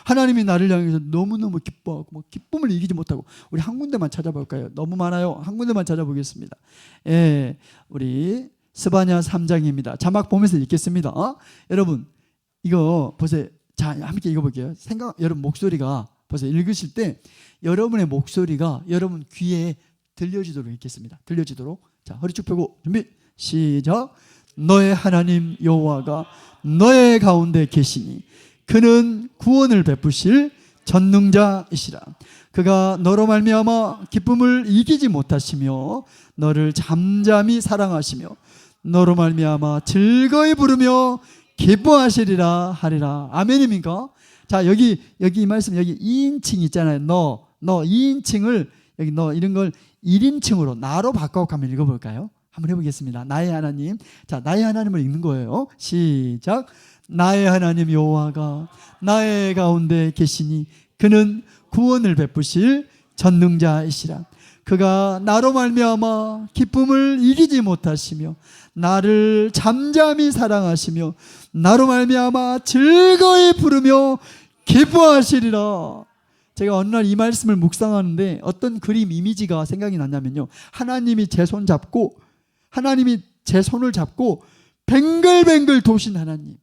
하나님이 나를 향해서 너무너무 기뻐하고 뭐 기쁨을 이기지 못하고. 우리 한 군데만 찾아볼까요? 너무 많아요. 한 군데만 찾아보겠습니다. 예, 우리 스바냐 3장입니다. 자막 보면서 읽겠습니다. 여러분 이거 보세요. 자, 함께 읽어볼게요. 여러분 목소리가 보세요. 읽으실 때 여러분의 목소리가 여러분 귀에 들려지도록 읽겠습니다. 들려지도록. 자, 허리 쭉 펴고 준비 시작. 너의 하나님 여호와가 너의 가운데 계시니 그는 구원을 베푸실 전능자이시라. 그가 너로 말미암아 기쁨을 이기지 못하시며 너를 잠잠히 사랑하시며 너로 말미암아 즐거이 부르며 기뻐하시리라 하리라. 아멘입니까? 자, 여기 이 말씀, 여기 2인칭 있잖아요. 너 2인칭을 여기 너 이런 걸 1인칭으로 나로 바꿔 한번 읽어볼까요? 한번 해보겠습니다. 나의 하나님. 자, 나의 하나님을 읽는 거예요. 시작. 나의 하나님 여호와가 나의 가운데 계시니 그는 구원을 베푸실 전능자이시라. 그가 나로 말미암아 기쁨을 이기지 못하시며 나를 잠잠히 사랑하시며 나로 말미암아 즐거이 부르며 기뻐하시리라. 제가 어느 날 이 말씀을 묵상하는데 어떤 그림 이미지가 생각이 났냐면요, 하나님이 제 손 잡고 하나님이 제 손을 잡고 뱅글뱅글 도신 하나님,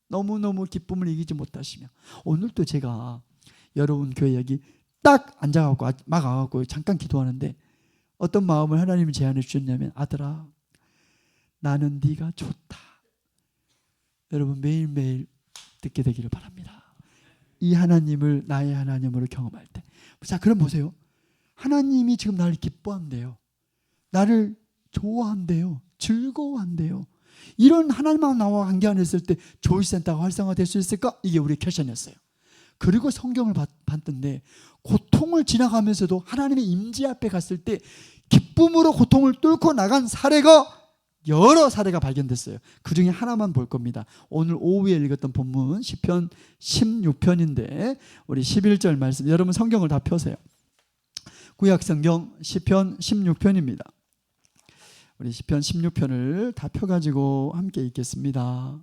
너무너무 기쁨을 이기지 못하시며. 오늘도 제가 여러분 교회 여기 딱 앉아갖고 막 와갖고 잠깐 기도하는데 어떤 마음을 하나님이 제안해 주셨냐면, 아들아 나는 네가 좋다. 여러분 매일매일 듣게 되기를 바랍니다. 이 하나님을 나의 하나님으로 경험할 때. 자, 그럼 보세요. 하나님이 지금 나를 기뻐한대요. 나를 좋아한대요. 즐거워한대요. 이런 하나님하고 나와 관계 안에 있을 때 조이센터가 활성화될 수 있을까? 이게 우리의 퀘션이었어요. 그리고 성경을 봤던데 고통을 지나가면서도 하나님의 임재 앞에 갔을 때 기쁨으로 고통을 뚫고 나간 사례가 여러 사례가 발견됐어요. 그 중에 하나만 볼 겁니다. 오늘 오후에 읽었던 본문 시편 16편인데 우리 11절 말씀, 여러분 성경을 다 펴세요. 구약성경 시편 16편입니다. 우리 시편 16편을 다 펴가지고 함께 읽겠습니다.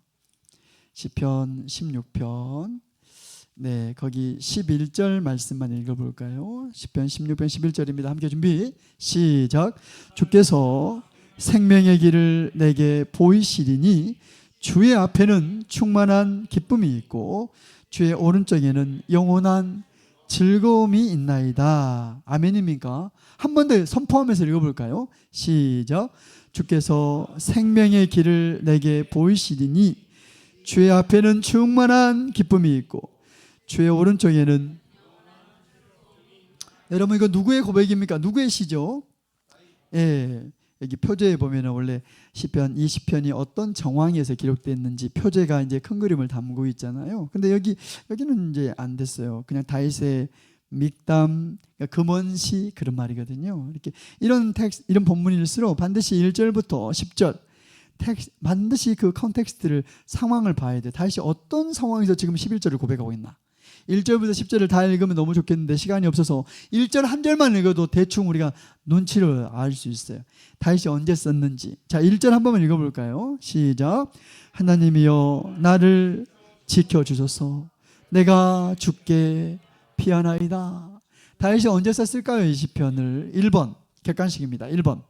시편 16편, 네, 거기 11절 말씀만 읽어볼까요? 시편 16편 11절입니다. 함께 준비 시작. 주께서 생명의 길을 내게 보이시리니 주의 앞에는 충만한 기쁨이 있고 주의 오른쪽에는 영원한 즐거움이 있나이다. 아멘입니까? 한 번 더 선포하면서 읽어볼까요? 시작. 주께서 생명의 길을 내게 보이시리니 주의 앞에는 충만한 기쁨이 있고 주의 오른쪽에는. 여러분 이거 누구의 고백입니까? 누구의 시죠? 예, 여기 표제에 보면 원래 시편 20편이 어떤 정황에서 기록됐는지 표제가 이제 큰 그림을 담고 있잖아요. 근데 여기는 이제 안 됐어요. 그냥 다윗의 믹담, 금원시 그런 말이거든요. 이렇게 이런 본문일수록 반드시 1절부터 10절 반드시 그 컨텍스트를, 상황을 봐야 돼. 다윗이 어떤 상황에서 지금 11절을 고백하고 있나. 1절부터 10절을 다 읽으면 너무 좋겠는데 시간이 없어서 1절 한 절만 읽어도 대충 우리가 눈치를 알 수 있어요. 다윗이 언제 썼는지. 자, 1절 한 번만 읽어볼까요? 시작. 하나님이여 나를 지켜주소서. 내가 주께 피하나이다. 다윗이 언제 썼을까요? 이 시편을. 1번 객관식입니다. 1번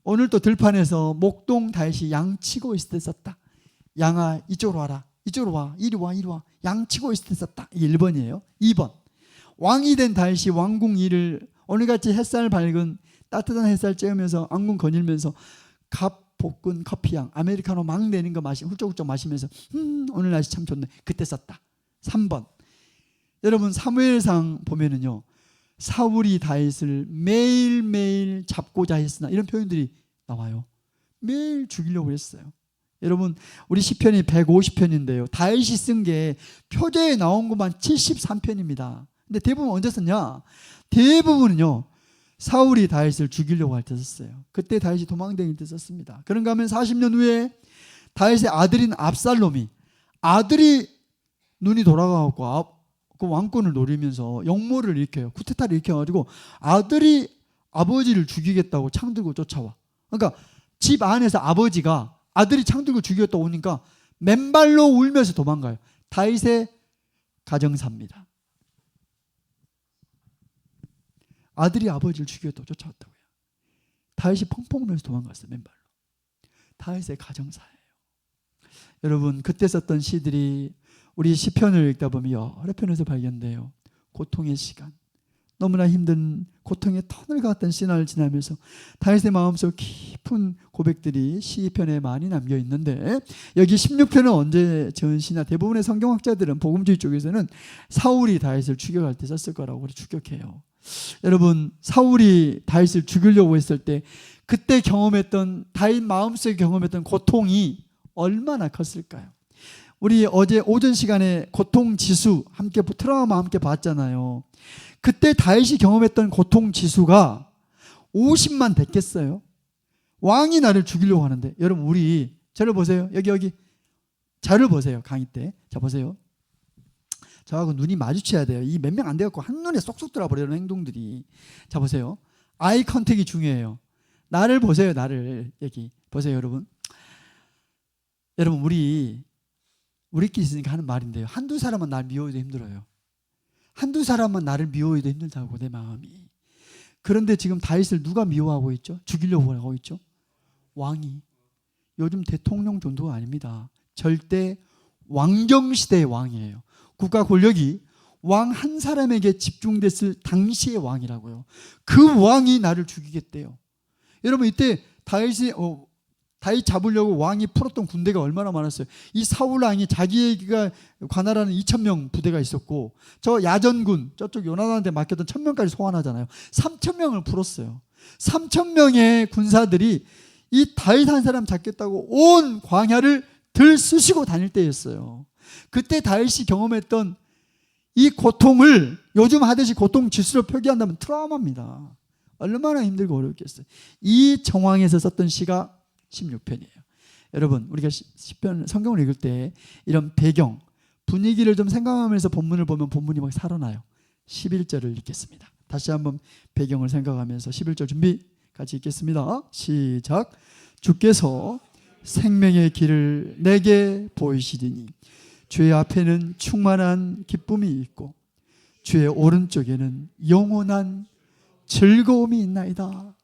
오늘 또 들판에서 목동 다윗이 양 치고 있을 때 썼다. 양아 이쪽으로 와라. 이쪽으로 와, 이리 와, 이리 와. 양치고 있을 때 썼다. 1번이에요. 2번. 왕이 된 다윗이 왕궁 일을 오늘같이 햇살 밝은 따뜻한 햇살 쬐으면서 왕궁 거닐면서 갑 볶은 커피향 아메리카노 막 내는 거 훌쩍훌쩍 마시면서 오늘 날씨 참 좋네. 그때 썼다. 3번. 여러분 사무엘상 보면은요, 사울이 다윗을 매일매일 잡고자 했으나 이런 표현들이 나와요. 매일 죽이려고 했어요. 여러분 우리 시편이 150편인데요 다윗이 쓴 게 표제에 나온 것만 73편입니다 근데 대부분 언제 썼냐? 대부분은요 사울이 다윗을 죽이려고 할 때 썼어요. 그때 다윗이 도망다닐 때 썼습니다. 그런가 하면 40년 후에 다윗의 아들인 압살롬이, 아들이 눈이 돌아가고 그 왕권을 노리면서 역모를 일으켜요. 쿠데타를 일으켜가지고 아들이 아버지를 죽이겠다고 창 들고 쫓아와. 그러니까 집 안에서 아버지가 아들이 창 들고 죽이겠다고 오니까 맨발로 울면서 도망가요. 다윗의 가정사입니다. 아들이 아버지를 죽이겠다고 쫓아왔다고요. 다윗이 펑펑 울면서 도망갔어요. 맨발로. 다윗의 가정사예요. 여러분 그때 썼던 시들이 우리 시편을 읽다 보면 여러 편에서 발견돼요. 고통의 시간, 너무나 힘든 고통의 터널 같은 시간을 지나면서 다윗의 마음속 깊은 고백들이 시편에 많이 남겨 있는데 여기 16편은 언제 지은 시나 대부분의 성경학자들은 복음주의 쪽에서는 사울이 다윗을 죽여갈 때 썼을 거라고 추격해요. 여러분 사울이 다윗을 죽이려고 했을 때 그때 경험했던 다윗 마음속에 경험했던 고통이 얼마나 컸을까요? 우리 어제 오전 시간에 고통지수 함께 트라우마 함께 봤잖아요. 그때 다윗이 경험했던 고통지수가 50만 됐겠어요? 왕이 나를 죽이려고 하는데 여러분 우리 저를 보세요. 여기 저를 보세요. 강의 때. 자 보세요. 저하고 눈이 마주쳐야 돼요. 이 몇 명 안 돼갖고 한눈에 쏙쏙 들어버리는 행동들이. 자 보세요. 아이 컨택이 중요해요. 나를 보세요. 나를. 여기 보세요 여러분. 여러분 우리끼리 있으니까 하는 말인데요. 한두 사람만 날 미워해도 힘들어요. 한두 사람만 나를 미워해도 힘들다고 내 마음이. 그런데 지금 다윗을 누가 미워하고 있죠? 죽이려고 하고 있죠? 왕이. 요즘 대통령 정도가 아닙니다. 절대 왕정시대의 왕이에요. 국가 권력이 왕 한 사람에게 집중됐을 당시의 왕이라고요. 그 왕이 나를 죽이겠대요. 여러분 이때 다윗 잡으려고 왕이 풀었던 군대가 얼마나 많았어요. 이 사울 왕이 자기가 관할하는 2,000명 부대가 있었고 저 야전군 저쪽 요나단한테 맡겼던 1,000명까지 소환하잖아요. 3,000명을 풀었어요. 3,000명의 군사들이 이 다윗 한 사람 잡겠다고 온 광야를 들쑤시고 다닐 때였어요. 그때 다윗이 경험했던 이 고통을 요즘 하듯이 고통 지수로 표기한다면 트라우마입니다. 얼마나 힘들고 어렵겠어요. 이 정황에서 썼던 시가 16편이에요. 여러분 우리가 시편 성경을 읽을 때 이런 배경 분위기를 좀 생각하면서 본문을 보면 본문이 막 살아나요. 11절을 읽겠습니다. 다시 한번 배경을 생각하면서 11절 준비 같이 읽겠습니다. 시작. 주께서 생명의 길을 내게 보이시리니 주의 앞에는 충만한 기쁨이 있고 주의 오른쪽에는 영원한 즐거움이 있나이다.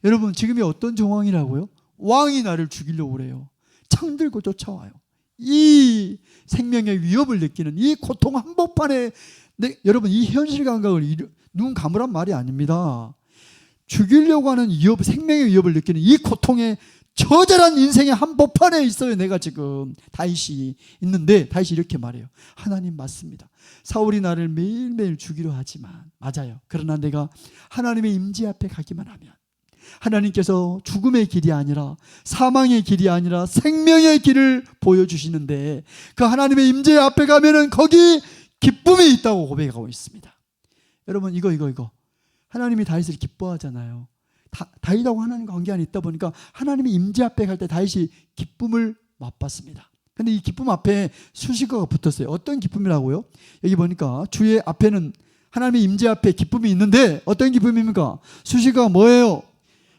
여러분 지금이 어떤 정황이라고요? 왕이 나를 죽이려고 그래요. 창 들고 쫓아와요. 이 생명의 위협을 느끼는 이 고통 한복판에 여러분 이 현실 감각을 눈 감으란 말이 아닙니다. 죽이려고 하는 위협, 생명의 위협을 느끼는 이 고통의 처절한 인생의 한복판에 있어요. 내가 지금 다윗이 있는데 다윗이 이렇게 말해요. 하나님 맞습니다. 사울이 나를 매일매일 죽이려 하지만 맞아요. 그러나 내가 하나님의 임재 앞에 가기만 하면 하나님께서 죽음의 길이 아니라 사망의 길이 아니라 생명의 길을 보여주시는데 그 하나님의 임재 앞에 가면은 거기 기쁨이 있다고 고백하고 있습니다. 여러분 이거 하나님이 다윗을 기뻐하잖아요. 다윗하고 하나님과 관계 안에 있다 보니까 하나님의 임재 앞에 갈 때 다윗이 기쁨을 맛봤습니다. 근데 이 기쁨 앞에 수식어가 붙었어요. 어떤 기쁨이라고요? 여기 보니까 주의 앞에는 하나님의 임재 앞에 기쁨이 있는데 어떤 기쁨입니까? 수식어가 뭐예요?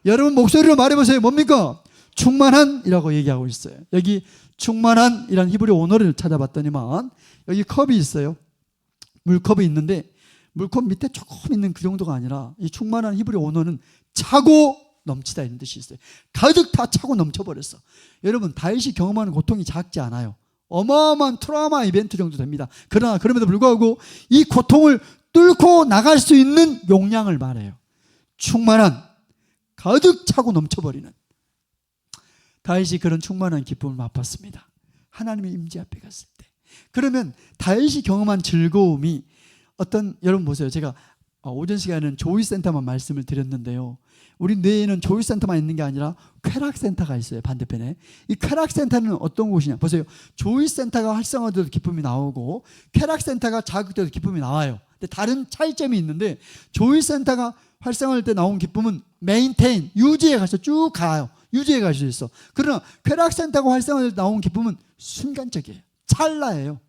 여러분 목소리로 말해보세요. 뭡니까? 충만한이라고 얘기하고 있어요. 여기 충만한이라는 히브리 언어를 찾아봤더니만 여기 컵이 있어요. 물컵이 있는데 물컵 밑에 조금 있는 그 정도가 아니라 이 충만한 히브리 언어는 차고 넘치다 이런 뜻이 있어요. 가득 다 차고 넘쳐버렸어. 여러분 다윗이 경험하는 고통이 작지 않아요. 어마어마한 트라우마 이벤트 정도 됩니다. 그러나 그럼에도 불구하고 이 고통을 뚫고 나갈 수 있는 용량을 말해요. 충만한, 가득 차고 넘쳐버리는. 다윗이 그런 충만한 기쁨을 맛봤습니다. 하나님의 임재 앞에 갔을 때. 그러면 다윗이 경험한 즐거움이 여러분 보세요. 제가 오전 시간에는 조이센터만 말씀을 드렸는데요. 우리 뇌에는 조이센터만 있는 게 아니라 쾌락센터가 있어요. 반대편에. 이 쾌락센터는 어떤 곳이냐. 보세요. 조이센터가 활성화돼도 기쁨이 나오고 쾌락센터가 자극돼도 기쁨이 나와요. 근데 다른 차이점이 있는데 조이센터가 활성화될 때 나온 기쁨은 메인테인, 유지해 가서 쭉 가요. 유지해 갈 수 있어. 그러나 쾌락센터가 활성화될 때 나온 기쁨은 순간적이에요. 찰나예요.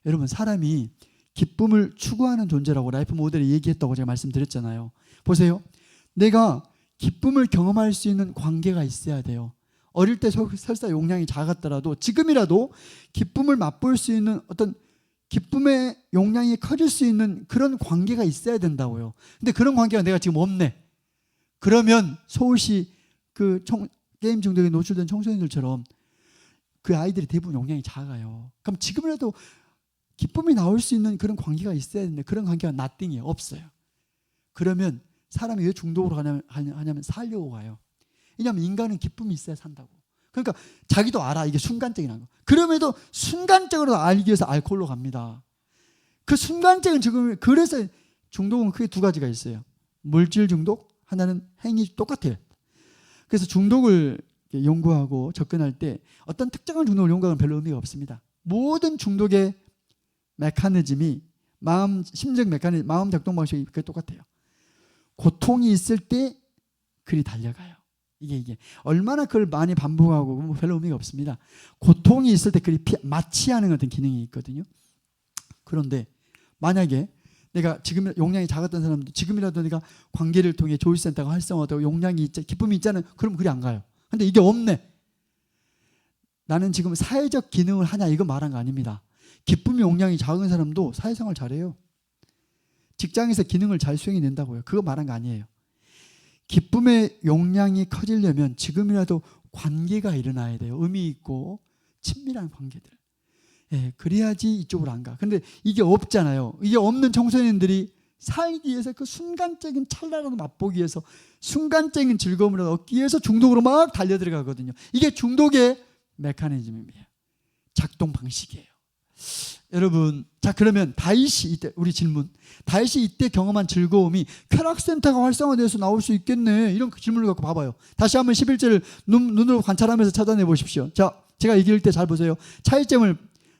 여러분 사람이 기쁨을 추구하는 존재라고 라이프 모델에 얘기했다고 제가 말씀드렸잖아요. 보세요. 내가 기쁨을 경험할 수 있는 관계가 있어야 돼요. 어릴 때 설사 용량이 작았더라도 지금이라도 기쁨을 맛볼 수 있는 어떤 기쁨의 용량이 커질 수 있는 그런 관계가 있어야 된다고요. 근데 그런 관계가 내가 지금 없네. 그러면 서울시 게임 중독에 노출된 청소년들처럼 그 아이들이 대부분 용량이 작아요. 그럼 지금이라도 기쁨이 나올 수 있는 그런 관계가 있어야 되는데 그런 관계가 nothing이에요. 없어요. 그러면 사람이 왜 중독으로 하냐면 살려고 가요. 왜냐하면 인간은 기쁨이 있어야 산다고. 그러니까 자기도 알아. 이게 순간적인 거. 그럼에도 순간적으로 알기 위해서 알코올로 갑니다. 그 순간적인 죽음이, 그래서 중독은 크게 두 가지가 있어요. 물질 중독, 하나는 행위 똑같아요. 그래서 중독을 연구하고 접근할 때 어떤 특정한 중독을 연구하는 별로 의미가 없습니다. 모든 중독의 메커니즘이 심적 메커니즘, 마음 작동 방식이 그게 똑같아요. 고통이 있을 때 그리 달려가요. 이게 얼마나 그걸 많이 반복하고 별로 의미가 없습니다. 고통이 있을 때 그리 마취하는 어떤 기능이 있거든요. 그런데 만약에 내가 지금 용량이 작았던 사람도 지금이라도 내가 관계를 통해 조이센터가 활성화되고 용량이 기쁨이 있잖아요. 그럼 그리 안 가요. 근데 이게 없네. 나는 지금 사회적 기능을 하냐 이거 말한 거 아닙니다. 기쁨의 용량이 작은 사람도 사회생활 잘해요. 직장에서 기능을 잘 수행해낸다고요. 그거 말한 거 아니에요. 기쁨의 용량이 커지려면 지금이라도 관계가 일어나야 돼요. 의미 있고 친밀한 관계들. 예, 그래야지 이쪽으로 안 가. 근데 이게 없잖아요. 이게 없는 청소년들이 살기 위해서 그 순간적인 찰나라도 맛보기 위해서 순간적인 즐거움을 얻기 위해서 중독으로 막 달려들어가거든요. 이게 중독의 메커니즘이에요. 작동 방식이에요. 여러분, 자 그러면 다윗이 이때 우리 질문, 다윗이 이때 경험한 즐거움이 쾌락센터가 활성화돼서 나올 수 있겠네, 이런 질문을 갖고 봐봐요. 다시 한번 11절을 눈으로 관찰하면서 찾아내 보십시오. 자, 제가 읽을 때 잘 보세요.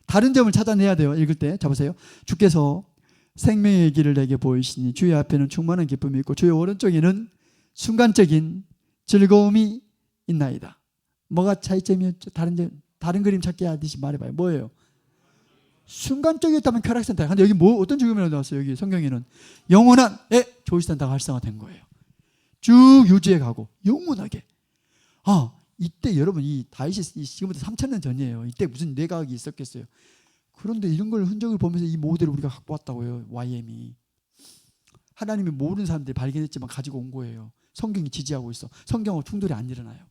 다른 점을 찾아내야 돼요. 읽을 때. 자 보세요. 주께서 생명의 길을 내게 보이시니 주의 앞에는 충만한 기쁨이 있고 주의 오른쪽에는 순간적인 즐거움이 있나이다. 뭐가 차이점이었죠? 다른 그림 찾기 하듯이 말해봐요. 뭐예요? 순간적이었다면 쾌락센터. 근데 여기 어떤 즐거움이 나왔어요? 여기 성경에는 영원한 조이센터가 활성화된 거예요. 쭉 유지해 가고 영원하게. 이때 여러분 이 다윗이 지금부터 3,000년 전이에요. 이때 무슨 뇌과학이 있었겠어요. 그런데 이런 걸 흔적을 보면서 이 모델을 우리가 갖고 왔다고요. YM이. 하나님이 모르는 사람들이 발견했지만 가지고 온 거예요. 성경이 지지하고 있어. 성경하고 충돌이 안 일어나요.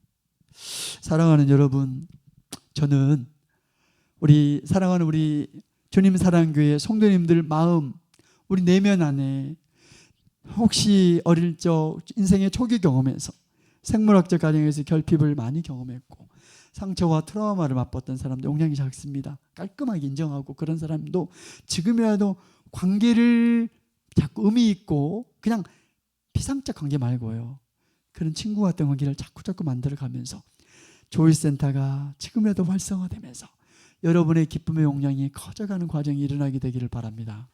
사랑하는 여러분, 저는 사랑하는 우리 주님 사랑교회 성도님들 마음, 우리 내면 안에 혹시 어릴 적 인생의 초기 경험에서 생물학적 과정에서 결핍을 많이 경험했고 상처와 트라우마를 맛봤던 사람도 용량이 작습니다. 깔끔하게 인정하고 그런 사람도 지금이라도 관계를 자꾸 의미 있고 그냥 피상적 관계 말고요. 그런 친구 같은 관계를 자꾸 만들어가면서 조이센터가 지금이라도 활성화되면서 여러분의 기쁨의 용량이 커져가는 과정이 일어나게 되기를 바랍니다.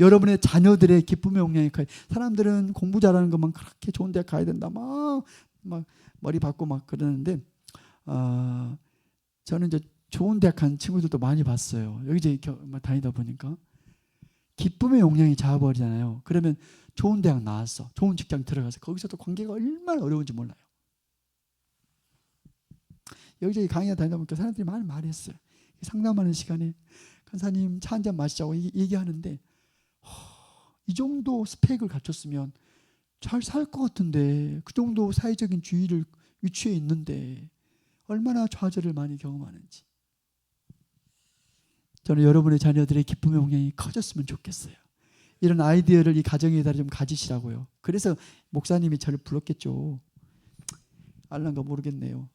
여러분의 자녀들의 기쁨의 용량이 사람들은 공부 잘하는 것만 그렇게 좋은 데 가야 된다 막 머리 받고 막 그러는데 저는 이제 좋은 대학 간 친구들도 많이 봤어요. 여기저기 다니다 보니까 기쁨의 용량이 작아버리잖아요. 그러면 좋은 대학 나왔어, 좋은 직장 들어가서 거기서도 관계가 얼마나 어려운지 몰라요. 여기저기 강의에 다니다 보니까 사람들이 많이 말했어요. 상담하는 시간에 간사님 차 한잔 마시자고 얘기하는데 이 정도 스펙을 갖췄으면 잘 살 것 같은데 그 정도 사회적인 위치에 있는데 얼마나 좌절을 많이 경험하는지. 저는 여러분의 자녀들의 기쁨의 영향이 커졌으면 좋겠어요. 이런 아이디어를 이 가정에다 좀 가지시라고요. 그래서 목사님이 저를 불렀겠죠. 알란가 모르겠네요.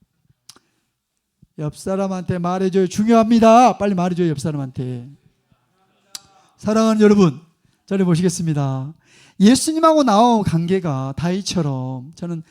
옆 사람한테 말해줘요. 중요합니다. 빨리 말해줘요. 옆 사람한테. 사랑하는 여러분, 저를 보시겠습니다. 예수님하고 나와 관계가 다윗처럼, 저는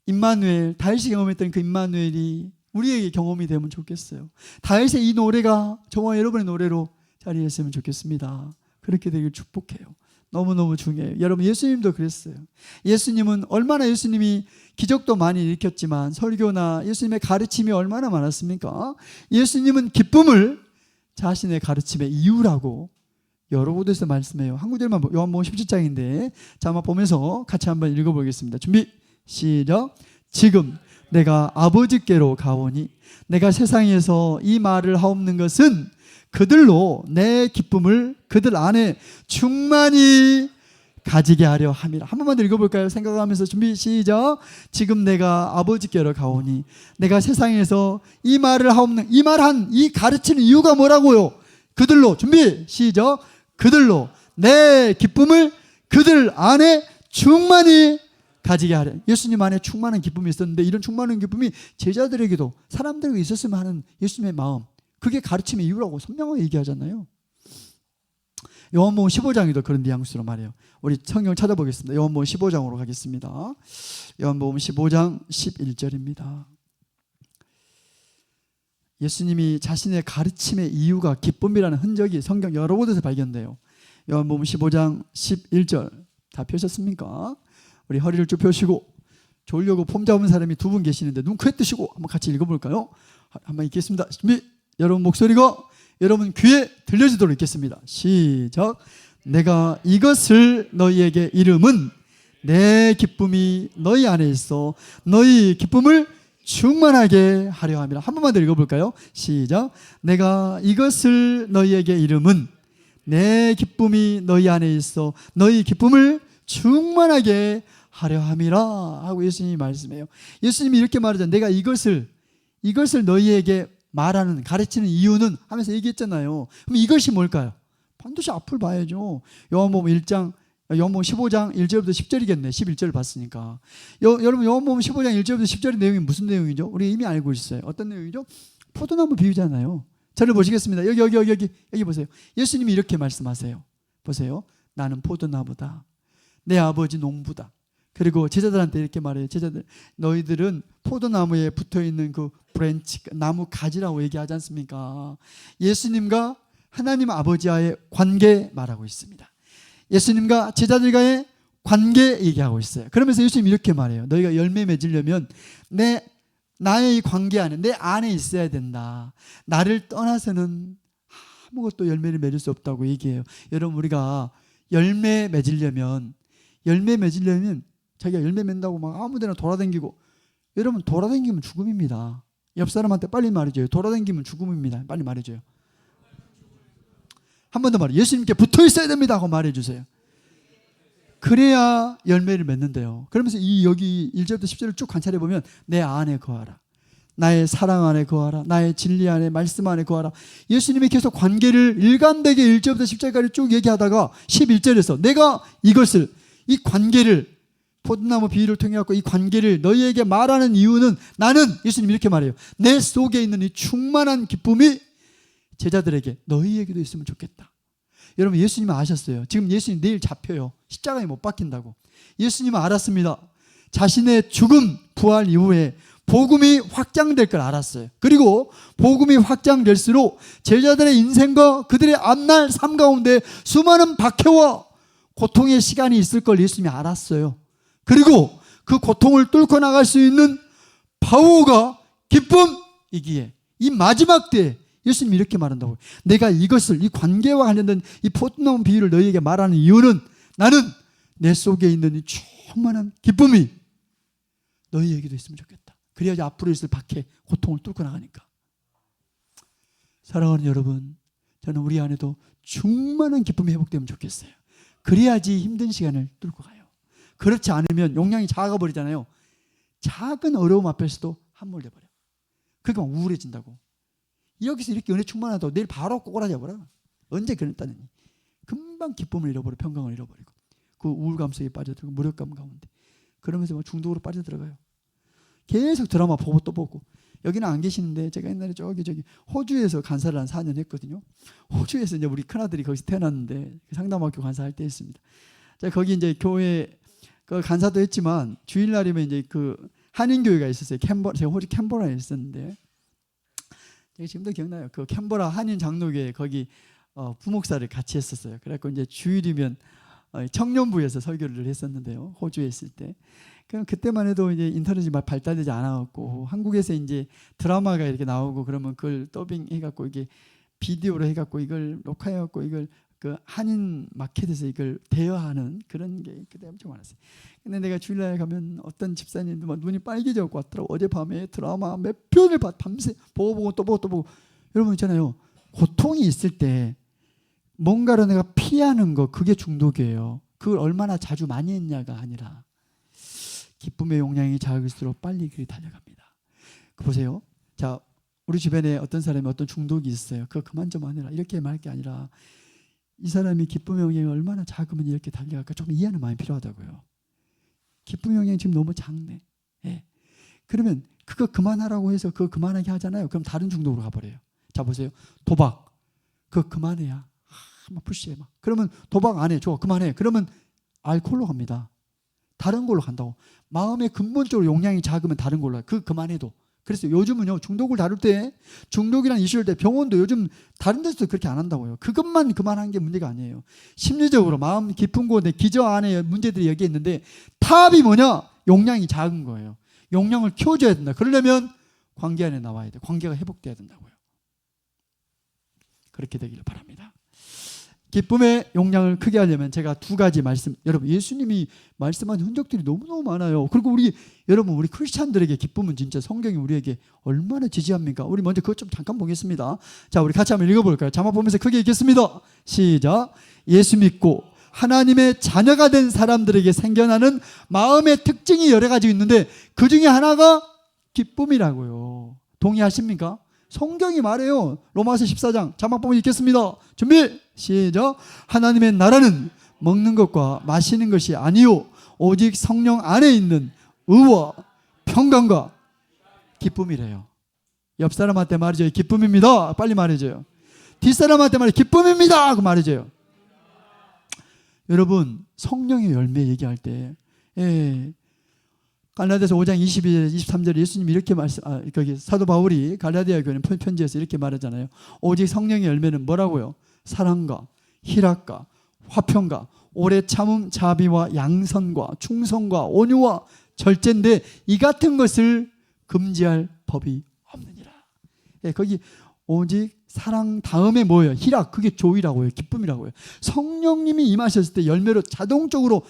임마누엘, 다윗이 경험했던 그 임마누엘이 우리에게 경험이 되면 좋겠어요. 다윗의 이 노래가 저와 여러분의 노래로 자리했으면 좋겠습니다. 그렇게 되길 축복해요. 너무너무 중요해요. 여러분, 예수님도 그랬어요. 예수님은 얼마나, 예수님이 기적도 많이 일으켰지만 설교나 예수님의 가르침이 얼마나 많았습니까? 예수님은 기쁨을 자신의 가르침의 이유라고 여러 곳에서 말씀해요. 한 구절만, 요한복음 17장인데 자, 한번 보면서 같이 한번 읽어보겠습니다. 준비 시작. 지금 내가 아버지께로 가오니 내가 세상에서 이 말을 하옵는 것은 그들로 내 기쁨을 그들 안에 충만히 가지게 하려 함이라. 한 번만 더 읽어볼까요? 생각하면서 준비 시작. 지금 내가 아버지께로 가오니 내가 세상에서 이 말을 하옵는, 이 말한, 이 가르치는 이유가 뭐라고요? 그들로, 준비 시작. 그들로 내 기쁨을 그들 안에 충만히 가지게 하려. 예수님 안에 충만한 기쁨이 있었는데 이런 충만한 기쁨이 제자들에게도 사람들에게 있었으면 하는 예수님의 마음, 그게 가르침의 이유라고 선명하게 얘기하잖아요. 요한복음 15장에도 그런 뉘앙스로 말해요. 우리 성경 찾아보겠습니다. 요한복음 15장으로 가겠습니다. 요한복음 15장 11절입니다. 예수님이 자신의 가르침의 이유가 기쁨이라는 흔적이 성경 여러 곳에서 발견돼요. 요한복음 15장 11절 다 펴셨습니까? 우리 허리를 쭉 펴시고, 졸려고 폼 잡은 사람이 두 분 계시는데 눈 크게 뜨시고 한번 같이 읽어볼까요? 한번 읽겠습니다. 준비. 여러분 목소리가 여러분 귀에 들려지도록 읽겠습니다. 시작. 내가 이것을 너희에게 이름은 내 기쁨이 너희 안에 있어 너희 기쁨을 충만하게 하려 함이라. 한 번만 더 읽어볼까요? 시작. 내가 이것을 너희에게 이름은 내 기쁨이 너희 안에 있어 너희 기쁨을 충만하게 하려 함이라 하고 예수님이 말씀해요. 예수님이 이렇게 말하잖아요. 내가 이것을 너희에게 말하는, 가르치는 이유는 하면서 얘기했잖아요. 그럼 이것이 뭘까요? 반드시 앞을 봐야죠. 요한복음 15장 1절부터 10절이겠네. 11절 봤으니까. 여러분, 요한복음 15장 1절부터 10절의 내용이 무슨 내용이죠? 우리 이미 알고 있어요. 어떤 내용이죠? 포도나무 비유잖아요. 저를 보시겠습니다. 여기 보세요. 예수님이 이렇게 말씀하세요. 보세요. 나는 포도나무다. 내 아버지 농부다. 그리고 제자들한테 이렇게 말해요. 제자들, 너희들은 포도나무에 붙어있는 그 브랜치, 나무 가지라고 얘기하지 않습니까? 예수님과 하나님 아버지와의 관계 말하고 있습니다. 예수님과 제자들과의 관계 얘기하고 있어요. 그러면서 예수님이 이렇게 말해요. 너희가 열매 맺으려면 나의 이 관계 안에, 내 안에 있어야 된다. 나를 떠나서는 아무것도 열매를 맺을 수 없다고 얘기해요. 여러분, 우리가 열매 맺으려면 자기가 열매 맺는다고 막 아무데나 돌아다니고, 여러분 돌아다니면 죽음입니다. 옆 사람한테 빨리 말해줘요. 돌아다니면 죽음입니다. 빨리 말해줘요. 한 번 더 말해요. 예수님께 붙어 있어야 됩니다 하고 말해주세요. 그래야 열매를 맺는데요. 그러면서 여기 1절부터 10절을 쭉 관찰해 보면 내 안에 거하라, 나의 사랑 안에 거하라, 나의 진리 안에, 말씀 안에 거하라. 예수님이 계속 관계를 일관되게 1절부터 10절까지 쭉 얘기하다가 11절에서 내가 이것을, 이 관계를, 포도나무 비유를 통해 갖고 이 관계를 너희에게 말하는 이유는, 나는, 예수님이 이렇게 말해요, 내 속에 있는 이 충만한 기쁨이 제자들에게, 너희에게도 있으면 좋겠다. 여러분, 예수님은 아셨어요. 지금 예수님 내일 잡혀요. 십자가에 못 박힌다고. 예수님은 알았습니다. 자신의 죽음, 부활 이후에 복음이 확장될 걸 알았어요. 그리고 복음이 확장될수록 제자들의 인생과 그들의 앞날 삶 가운데 수많은 박해와 고통의 시간이 있을 걸 예수님이 알았어요. 그리고 그 고통을 뚫고 나갈 수 있는 파워가 기쁨이기에 이 마지막 때에 예수님이 이렇게 말한다고요. 내가 이것을, 이 관계와 관련된 이 포도나무 비유를 너희에게 말하는 이유는, 나는 내 속에 있는 이 충만한 기쁨이 너희에게도 있으면 좋겠다. 그래야지 앞으로 있을 박해, 고통을 뚫고 나가니까. 사랑하는 여러분, 저는 우리 안에도 충만한 기쁨이 회복되면 좋겠어요. 그래야지 힘든 시간을 뚫고 가요. 그렇지 않으면 용량이 작아 버리잖아요. 작은 어려움 앞에서도 함몰돼 버려. 그러니까 우울해진다고. 여기서 이렇게 은혜 충만하다고 내일 바로 꼬라져 버려. 언제 그랬다느니. 금방 기쁨을 잃어버려. 평강을 잃어버리고 그 우울감 속에 빠져들고 무력감 가운데 그러면서 중독으로 빠져들어가요. 계속 드라마 보고 또 보고. 여기는 안 계시는데 제가 옛날에 저기 호주에서 간사를 한 4년 했거든요. 호주에서 이제 우리 큰아들이 거기서 태어났는데 상담학교 간사할 때 했습니다. 제가 거기 이제 교회 그 간사도 했지만 주일날이면 이제 그 한인교회가 있었어요. 제가 호주 캔버라에 있었는데 제가 지금도 기억나요. 그 캔버라 한인 장로교회 거기 부목사를 같이 했었어요. 그래갖고 이제 주일이면 청년부에서 설교를 했었는데요. 호주에 있을 때. 그럼 그때만 해도 이제 인터넷이 막 발달되지 않았고 한국에서 이제 드라마가 이렇게 나오고 그러면 그걸 더빙 해갖고 이게 비디오로 해갖고 이걸 녹화해갖고 이걸 그 한인 마켓에서 이걸 대여하는 그런 게 그때 엄청 많았어요. 근데 내가 주일날 가면 어떤 집사님도 막 눈이 빨개져갖고 왔더라고. 어젯밤에 드라마 몇 편을 밤새 보고 또 보고. 여러분 있잖아요. 고통이 있을 때 뭔가를 내가 피하는 거 그게 중독이에요. 그걸 얼마나 자주 많이 했냐가 아니라 기쁨의 용량이 작을수록 빨리 그리 달려갑니다. 보세요. 자, 우리 주변에 어떤 사람이 어떤 중독이 있어요. 그거 그만 좀 하느라 이렇게 말할 게 아니라 이 사람이 기쁨의 용량이 얼마나 작으면 이렇게 달려갈까 좀 이해하는 마음이 필요하다고요. 기쁨의 용량이 지금 너무 작네. 예. 그러면 그거 그만하라고 해서 그거 그만하게 하잖아요. 그럼 다른 중독으로 가버려요. 자 보세요. 도박 그거 그만해야 막 푸시해 막. 그러면 도박 안 해. 좋아 그만해. 그러면 알코올로 갑니다. 다른 걸로 간다고. 마음의 근본적으로 용량이 작으면 다른 걸로 그 그만해도. 그래서 요즘은요 중독을 다룰 때 중독이라는 이슈를 때 병원도 요즘 다른 데서도 그렇게 안 한다고요. 그것만 그만한 게 문제가 아니에요. 심리적으로 마음 깊은 곳에 기저 안에 문제들이 여기 있는데 탑이 뭐냐? 용량이 작은 거예요. 용량을 키워줘야 된다. 그러려면 관계 안에 나와야 돼. 관계가 회복돼야 된다고요. 그렇게 되기를 바랍니다. 기쁨의 용량을 크게 하려면 제가 두 가지 말씀, 여러분 예수님이 말씀한 흔적들이 너무너무 많아요. 그리고 여러분 우리 크리스찬들에게 기쁨은 진짜 성경이 우리에게 얼마나 지지합니까? 우리 먼저 그것 좀 잠깐 보겠습니다. 자, 우리 같이 한번 읽어볼까요? 자막 보면서 크게 읽겠습니다. 시작. 예수 믿고 하나님의 자녀가 된 사람들에게 생겨나는 마음의 특징이 여러 가지 있는데 그 중에 하나가 기쁨이라고요. 동의하십니까? 성경이 말해요. 로마서 14장 자막 보면 읽겠습니다. 준비 시작. 하나님의 나라는 먹는 것과 마시는 것이 아니요 오직 성령 안에 있는 의와 평강과 기쁨이래요. 옆 사람한테 말해줘요. 기쁨입니다. 빨리 말해줘요. 뒷사람한테 말해 기쁨입니다 하고 말해줘요. 여러분 성령의 열매 얘기할 때 갈라디아서 5장 22절 23절에 예수님이 이렇게 거기 사도 바울이 갈라디아 교회 편지에서 이렇게 말하잖아요. 오직 성령의 열매는 뭐라고요? 사랑과 희락과 화평과 오래 참음 자비와 양선과 충성과 온유와 절제인데 이 같은 것을 금지할 법이 없느니라. 거기 오직 사랑 다음에 뭐예요? 희락, 그게 조이라고요. 기쁨이라고요. 성령님이 임하셨을 때 열매로 자동적으로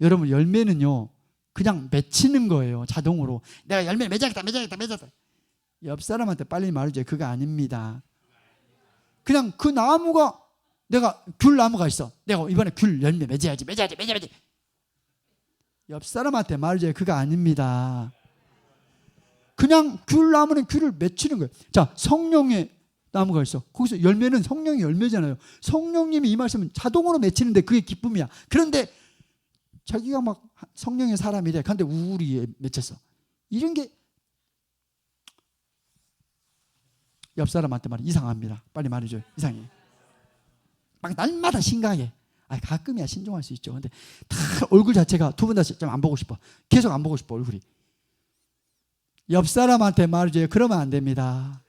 여러분 열매는요 그냥 맺히는 거예요. 자동으로. 내가 열매 맺어야겠다. 옆 사람한테 빨리 말해줘요. 그거 아닙니다. 그냥 그 나무가 내가 귤 나무가 있어. 내가 이번에 귤 열매 맺어야지. 옆 사람한테 말해줘요. 그거 아닙니다. 그냥 귤 나무는 귤을 맺히는 거예요. 자, 성령의 나무가 있어. 거기서 열매는 성령의 열매잖아요. 성령님이 임하시면 자동으로 맺히는데 그게 기쁨이야. 그런데 자기가 막 성령의 사람이래. 그런데 우울이 맺혔어. 이런 게 옆 사람한테 말해 이상합니다. 빨리 말해줘요. 이상해. 막 날마다 심각해. 가끔이야 신중할 수 있죠. 근데 다 얼굴 자체가 두 분 다 좀 안 보고 싶어. 계속 안 보고 싶어 얼굴이. 옆 사람한테 말해줘요. 그러면 안 됩니다.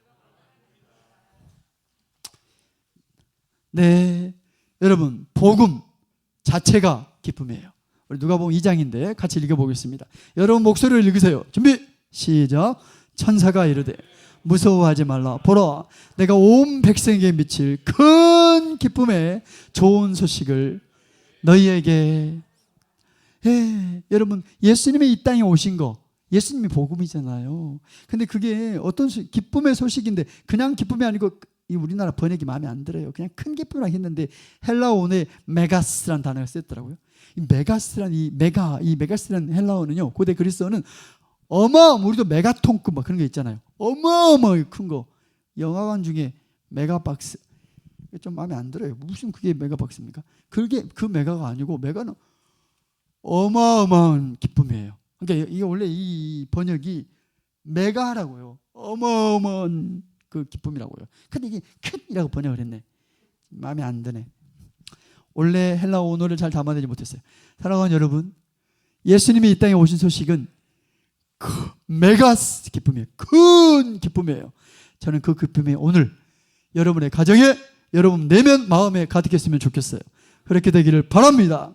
네, 여러분 복음 자체가 기쁨이에요. 우리 누가복음 2장인데 같이 읽어보겠습니다. 여러분 목소리를 읽으세요. 준비 시작. 천사가 이르되 무서워하지 말라. 보라 내가 온 백성에게 미칠 큰 기쁨의 좋은 소식을 너희에게 여러분 예수님이 이 땅에 오신 거 예수님이 복음이잖아요. 근데 그게 어떤 기쁨의 소식인데 그냥 기쁨이 아니고 이 우리나라 번역이 마음에 안 들어요. 그냥 큰 기쁨이라고 했는데 헬라어에 메가스라는 단어가 쓰였더라고요. 이 메가스라는 헬라어는요. 고대 그리스어는 우리도 메가톤급 막 그런 거 있잖아요. 어마어마하게 큰 거. 영화관 중에 메가박스. 좀 마음에 안 들어요. 무슨 그게 메가박스입니까? 그게 그 메가가 아니고 메가는 어마어마한 기쁨이에요. 그러니까 이게 원래 이 번역이 메가라고요. 어마어마한 그 기쁨이라고요. 근데 이게 큰이라고 번역을 했네. 마음에 안 드네. 원래 헬라어 언어를 잘 담아내지 못했어요. 사랑하는 여러분, 예수님이 이 땅에 오신 소식은 메가스 기쁨이에요. 큰 기쁨이에요. 저는 그 기쁨이 오늘 여러분의 가정에, 여러분 내면 마음에 가득했으면 좋겠어요. 그렇게 되기를 바랍니다.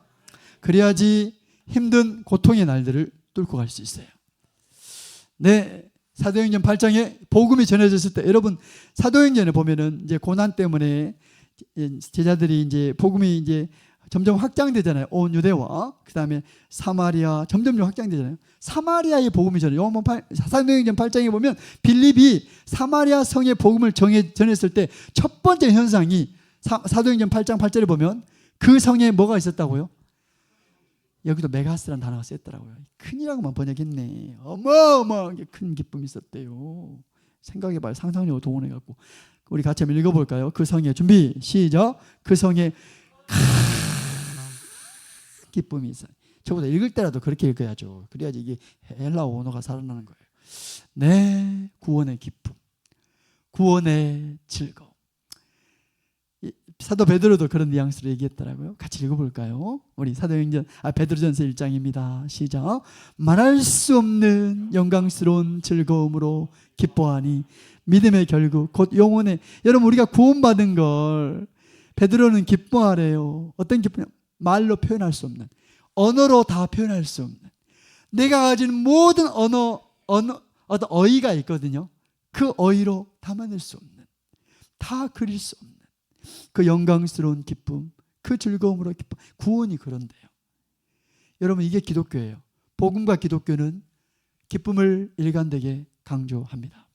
그래야지 힘든 고통의 날들을 뚫고 갈 수 있어요. 네, 사도행전 8장에 복음이 전해졌을 때, 여러분 사도행전에 보면은 이제 고난 때문에 제자들이 이제 복음이 이제 점점 확장되잖아요. 온 유대와 그다음에 사마리아 점점 확장되잖아요. 사마리아의 복음이 전해. 사도행전 8장에 보면 빌립이 사마리아 성의 복음을 전했을 때 첫 번째 현상이 사도행전 8장 8절에 보면 그 성에 뭐가 있었다고요? 여기도 메가스라는 단어가 쓰였더라고요. 큰이라고만 번역했네. 어마어마하게 큰 기쁨이 있었대요. 생각해봐요. 상상력을 동원해갖고 우리 같이 한번 읽어볼까요? 그 성에 준비 시작. 그 성에 기쁨이 있어요. 저보다 읽을 때라도 그렇게 읽어야죠. 그래야지 이게 헬라어 언어가 살아나는 거예요. 네, 구원의 기쁨, 구원의 즐거움. 사도 베드로도 그런 뉘앙스로 얘기했더라고요. 같이 읽어볼까요? 우리 베드로전서 1장입니다. 시작. 말할 수 없는 영광스러운 즐거움으로 기뻐하니 믿음의 결국 곧 영혼의. 여러분 우리가 구원받은 걸 베드로는 기뻐하래요. 어떤 기쁨이냐? 말로 표현할 수 없는, 언어로 다 표현할 수 없는, 내가 가진 모든 어떤 어휘가 있거든요. 그 어휘로 담아낼 수 없는, 다 그릴 수 없는 그 영광스러운 기쁨, 그 즐거움으로 기뻐. 구원이 그런데요. 여러분 이게 기독교예요. 복음과 기독교는 기쁨을 일관되게 강조합니다.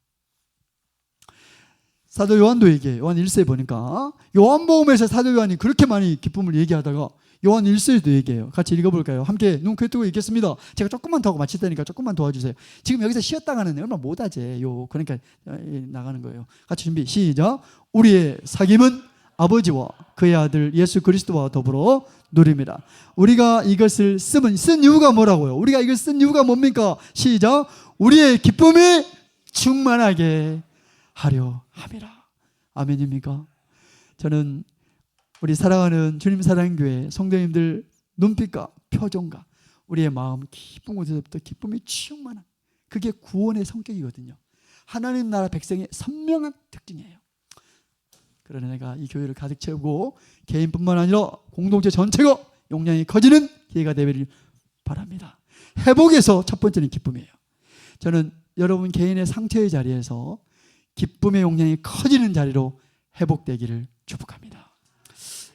사도 요한도 얘기해요. 요한 1세에 보니까 요한복음에서 사도 요한이 그렇게 많이 기쁨을 얘기하다가 요한 1세에도 얘기해요. 같이 읽어볼까요? 함께 눈 크게 뜨고 읽겠습니다. 제가 조금만 더 하고 마칠 테니까 조금만 도와주세요. 지금 여기서 쉬었다가는 얼마나 못하재요. 그러니까 나가는 거예요. 같이 준비 시작. 우리의 사귐은 아버지와 그의 아들 예수 그리스도와 더불어 누립니다. 우리가 이것을 쓴 이유가 뭐라고요? 우리가 이걸 쓴 이유가 뭡니까? 시작. 우리의 기쁨이 충만하게 하려 함이라. 아멘입니까? 저는 우리 사랑하는 주님 사랑교회 성도님들 눈빛과 표정과 우리의 마음 깊은 곳에서부터 기쁨이 충만한, 그게 구원의 성격이거든요. 하나님 나라 백성의 선명한 특징이에요. 그러나 내가 이 교회를 가득 채우고 개인뿐만 아니라 공동체 전체가 용량이 커지는 기회가 되기를 바랍니다. 회복에서 첫 번째는 기쁨이에요. 저는 여러분 개인의 상처의 자리에서 기쁨의 용량이 커지는 자리로 회복되기를 축복합니다.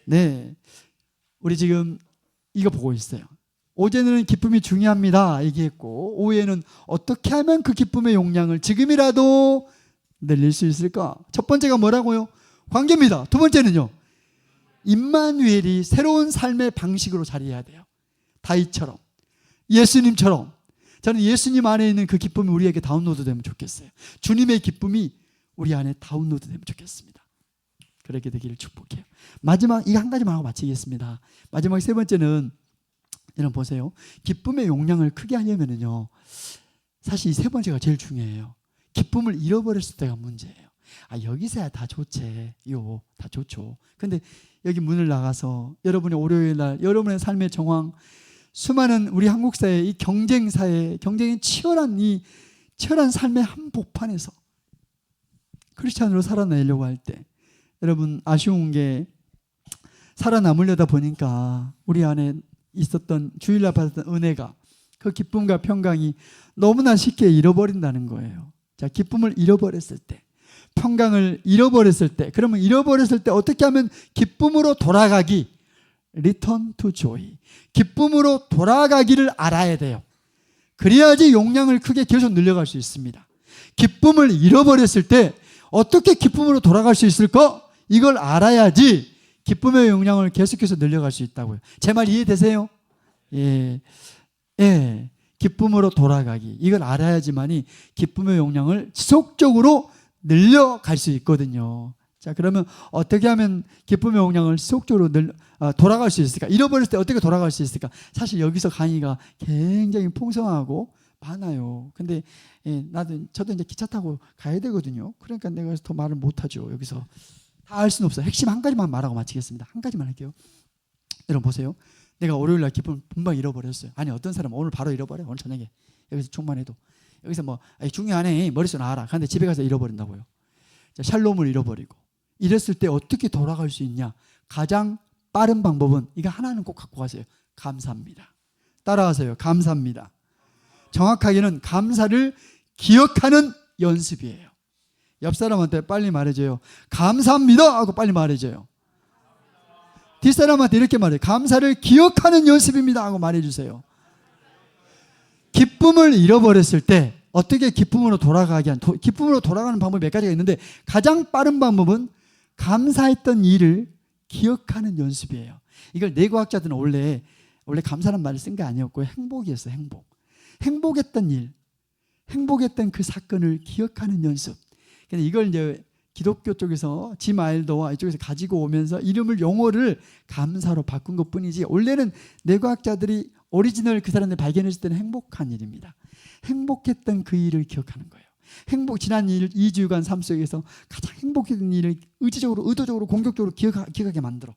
네, 우리 지금 이거 보고 있어요. 어제는 기쁨이 중요합니다 얘기했고, 오후에는 어떻게 하면 그 기쁨의 용량을 지금이라도 늘릴 수 있을까? 첫 번째가 뭐라고요? 관계입니다. 두 번째는요, 임마누엘이 새로운 삶의 방식으로 자리해야 돼요. 다윗처럼, 예수님처럼. 저는 예수님 안에 있는 그 기쁨이 우리에게 다운로드 되면 좋겠어요. 주님의 기쁨이 우리 안에 다운로드 되면 좋겠습니다. 그렇게 되기를 축복해요. 마지막 이 한 가지만 하고 마치겠습니다. 마지막 세 번째는 여러분 보세요. 기쁨의 용량을 크게 하려면요, 사실 이 세 번째가 제일 중요해요. 기쁨을 잃어버렸을 때가 문제예요. 여기서야 다 좋지요, 다 좋죠. 근데 여기 문을 나가서 여러분의 월요일 날 여러분의 삶의 정황, 수많은 우리 한국 사회 이 경쟁사회, 경쟁이 치열한 이 치열한 삶의 한복판에서 크리스찬으로 살아내려고 할 때 여러분 아쉬운 게, 살아남으려다 보니까 우리 안에 있었던 주일날 받았던 은혜가, 그 기쁨과 평강이 너무나 쉽게 잃어버린다는 거예요. 자, 기쁨을 잃어버렸을 때, 평강을 잃어버렸을 때, 그러면 잃어버렸을 때 어떻게 하면 기쁨으로 돌아가기, return to joy, 기쁨으로 돌아가기를 알아야 돼요. 그래야지 용량을 크게 계속 늘려갈 수 있습니다. 기쁨을 잃어버렸을 때 어떻게 기쁨으로 돌아갈 수 있을까? 이걸 알아야지 기쁨의 용량을 계속해서 늘려갈 수 있다고요. 제 말 이해되세요? 예, 기쁨으로 돌아가기, 이걸 알아야지만이 기쁨의 용량을 지속적으로 늘려갈 수 있거든요. 자, 그러면 어떻게 하면 기쁨의 용량을 지속적으로 돌아갈 수 있을까? 잃어버릴 때 어떻게 돌아갈 수 있을까? 사실 여기서 강의가 굉장히 풍성하고 많아요. 근데 저도 이제 기차 타고 가야 되거든요. 그러니까 내가 더 말을 못하죠. 여기서 다 알 수는 없어요. 핵심 한 가지만 말하고 마치겠습니다. 한 가지만 할게요. 여러분 보세요. 내가 월요일날 기쁨을 금방 잃어버렸어요. 아니 어떤 사람은 오늘 바로 잃어버려요. 오늘 저녁에 여기서 충만해도 여기서 뭐 중요하네 머릿속에 알아. 그런데 집에 가서 잃어버린다고요. 자, 샬롬을 잃어버리고 이랬을 때 어떻게 돌아갈 수 있냐? 가장 빠른 방법은 이거 하나는 꼭 갖고 가세요. 감사합니다. 따라하세요. 감사합니다. 정확하게는 감사를 기억하는 연습이에요. 옆 사람한테 빨리 말해줘요. 감사합니다 하고 빨리 말해줘요. 뒷사람한테 이렇게 말해요. 감사를 기억하는 연습입니다 하고 말해주세요. 기쁨을 잃어버렸을 때 어떻게 기쁨으로 돌아가게 기쁨으로 돌아가는 방법이 몇 가지가 있는데 가장 빠른 방법은 감사했던 일을 기억하는 연습이에요. 이걸 뇌과학자들은 원래 감사란 말을 쓴 게 아니었고요. 행복이었어요. 행복했던 일, 행복했던 그 사건을 기억하는 연습. 이걸 이제 기독교 쪽에서 짐 아일더와 이쪽에서 가지고 오면서 이름을 용어를 감사로 바꾼 것뿐이지 원래는 뇌과학자들이 오리지널 그 사람들 발견했을 때는 행복한 일입니다. 행복했던 그 일을 기억하는 거예요. 지난 2주간 삶 속에서 가장 행복했던 일을 의도적으로 공격적으로 기억하게 만들어.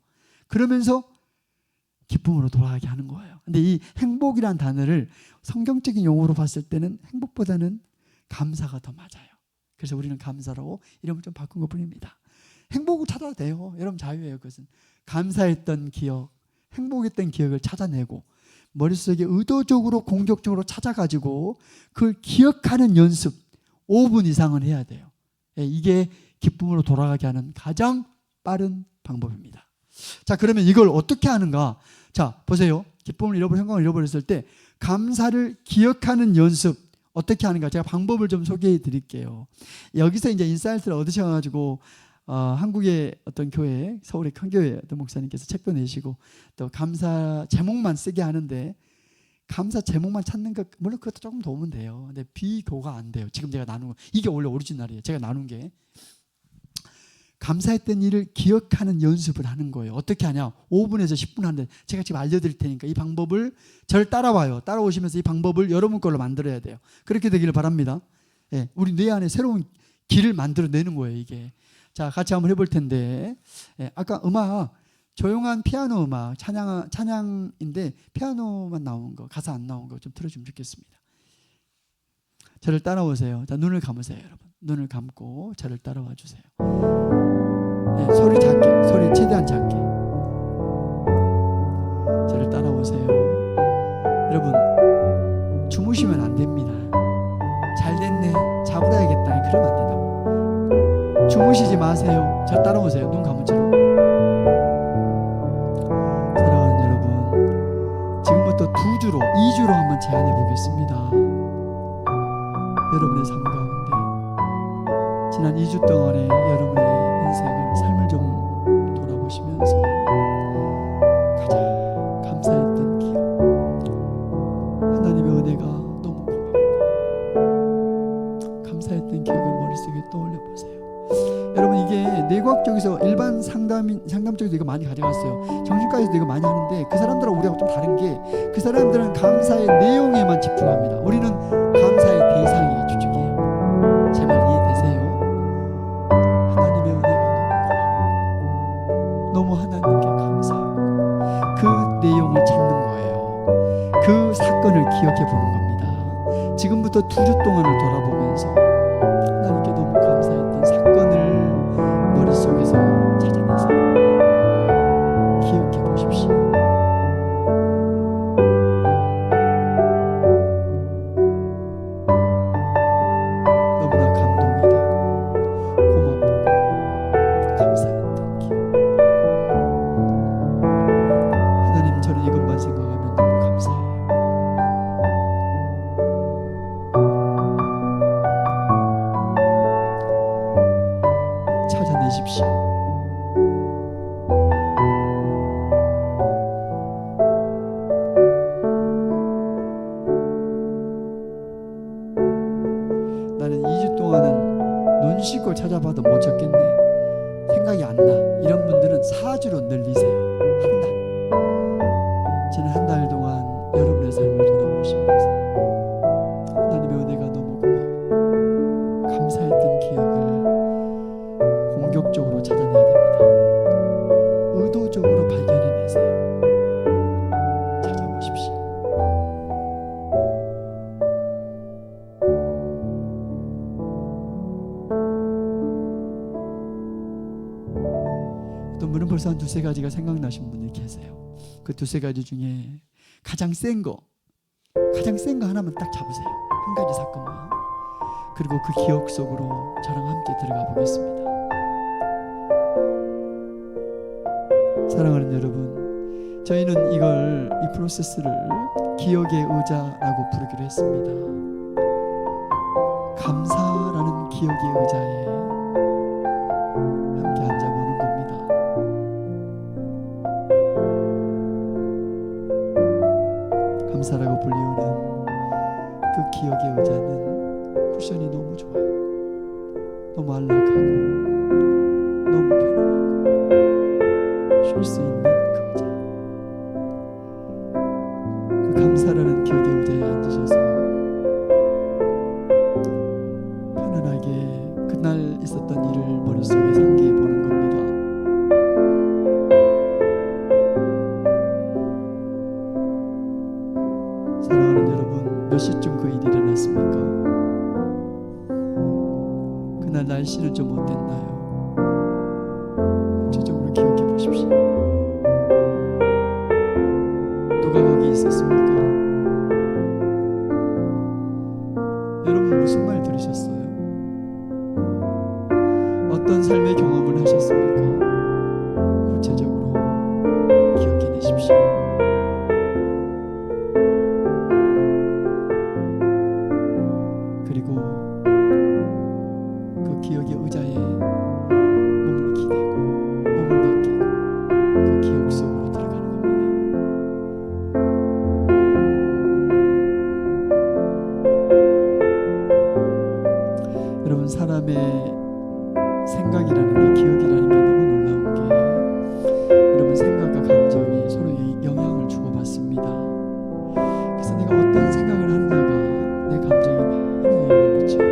그러면서 기쁨으로 돌아가게 하는 거예요. 근데 이 행복이란 단어를 성경적인 용어로 봤을 때는 행복보다는 감사가 더 맞아요. 그래서 우리는 감사라고 이름을 좀 바꾼 것뿐입니다. 행복을 찾아도 돼요. 여러분 자유예요. 그것은 감사했던 기억, 행복했던 기억을 찾아내고 머릿속에 의도적으로 공격적으로 찾아가지고 그걸 기억하는 연습 5분 이상은 해야 돼요. 이게 기쁨으로 돌아가게 하는 가장 빠른 방법입니다. 자, 그러면 이걸 어떻게 하는가? 자, 보세요. 기쁨을 행복을 잃어버렸을 때 감사를 기억하는 연습 어떻게 하는가? 제가 방법을 좀 소개해 드릴게요. 여기서 이제 인사이트를 얻으셔가지고 한국의 어떤 교회, 서울의 큰 교회 어떤 목사님께서 책도 내시고 또 감사 제목만 쓰게 하는데 감사 제목만 찾는 것 물론 그것도 조금 도움은 돼요. 근데 비교가 안 돼요. 지금 제가 나눈 거 이게 원래 오리지널이에요. 제가 나눈 게 감사했던 일을 기억하는 연습을 하는 거예요. 어떻게 하냐? 5분에서 10분 하는데 제가 지금 알려드릴 테니까 이 방법을 저를 따라와요. 따라오시면서 이 방법을 여러분 걸로 만들어야 돼요. 그렇게 되기를 바랍니다. 우리 뇌 안에 새로운 길을 만들어내는 거예요. 이게. 자, 같이 한번 해볼 텐데 아까 음악 조용한 피아노 음악 찬양인데 피아노만 나온 거 가사 안 나온 거 좀 틀어주면 좋겠습니다. 저를 따라오세요. 자, 눈을 감으세요. 여러분 눈을 감고 저를 따라와 주세요. 소리 작게, 소리 최대한 작게. 저를 따라오세요. 여러분 주무시면 안 됩니다. 잘 됐네, 자버려야겠다 그러면 안 된다고. 주무시지 마세요. 저 따라오세요. 눈 감은 채로. 사랑하는 여러분, 지금부터 2주로 한번 제안해 보겠습니다. 여러분의 삶 가운데 지난 2주 동안에 여러분의 인생을 삶을 좀 돌아보시면서 가장 감사했던 기억, 하나님의 은혜가 너무 고맙고 감사했던 기억을 머릿속에 떠올려 보세요. 여러분 이게 뇌과학적에서 일반 상담 쪽에서 이거 많이 가져갔어요. 정신과에서도 이거 많이 하는데 그 사람들하고 우리하고 좀 다른 게 그 사람들은 감사의 내용에만 집중합니다. 우리는 감사의 대상에 집중해요. 제 말 이해되세요? 하나님의 은혜가 너무 하나님께 감사하고 그 내용을 찾는 거예요. 그 사건을 기억해 보는 겁니다. 지금부터 2주 동안을 돌아보면서 하나님께 너무 감사했던 사건을 머릿속에서 찾아내서 기억해 보십시오. 너무나 감동이 되고 고맙고 감사했던 기억. 하나님 저는 이것만 생각하면 너무 감사해요. 찾아내십시오. 나는 2주 동안은 눈 씻고 찾아봐도 못 찾겠네, 생각이 안 나, 이런 분들은 4주로 늘리세요. 한 달. 저는 한 달 동안 여러분의 삶을 돌아보시면서 하나님의 은혜가 너무 고마워, 감사했던 기억을 공격적으로 찾아내야 됩니다. 의도적으로 발견해내세요. 찾아보십시오. 어떤 분은 벌써 한 두세 가지가 생각나신 분들이 계세요. 그 두세 가지 중에 가장 센 거 하나만 딱 잡으세요. 한 가지 사건만. 그리고 그 기억 속으로 저랑 함께 들어가 보겠습니다. 사랑하는 여러분, 저희는 이 프로세스를 기억의 의자라고 부르기로 했습니다. 감사라는 기억의 의자에 함께 앉아보는 겁니다. 감사라고 불리우는 그 기억의 의자는 쿠션이 너무 좋아요. 너무 안락하고 너무 편안하고 쉴 수 있는 그 의자. 그 감사라는 기억의 의자에 앉으셔서 편안하게 그날 있었던 일을 머릿속에 상기해 보는 겁니다. 사랑하는 여러분, 몇 시쯤 그 일이 일어났습니까? 그날 날씨는 좀 어땠나요? 구체적으로 기억해 보십시오. 누가 거기 있었습니까? 여러분 무슨 말 들으셨어요? 어떤 삶의 경험을 하셨습니까? 구체적으로 기억해내십시오. 그리고 그 기억의 의자에 몸을 기대고 몸을 맡기고 그 기억 속으로 들어가는 겁니다. 여러분, 사람의 생각이라는 게, 기억이라는 게 너무 놀라운 게, 여러분 생각과 감정이 서로 영향을 주고받습니다. 그래서 내가 어떤 생각을 하느냐가 내 감정에 많은 영향을 미쳐요.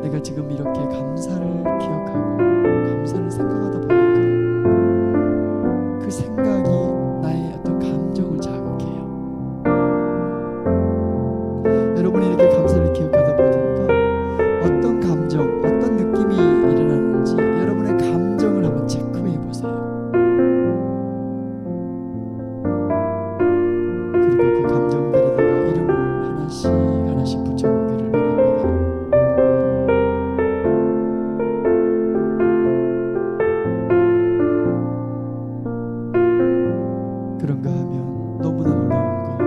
내가 지금 이렇게 감사를 기억하고 감사를 생각하다 보니까 그 생각이 나의 어떤 감정을 자극해요. 여러분이 이렇게 감사를 기억하다 보니까 어떤 감정, 어떤 느낌이 일어나는지 여러분의 감정을 한번 체크해 보세요. 그리고 그 감정들에다가 이름을 하나씩 하나씩 붙여보기를 바랍니다. 그런가 하면 너무나 놀라운 거,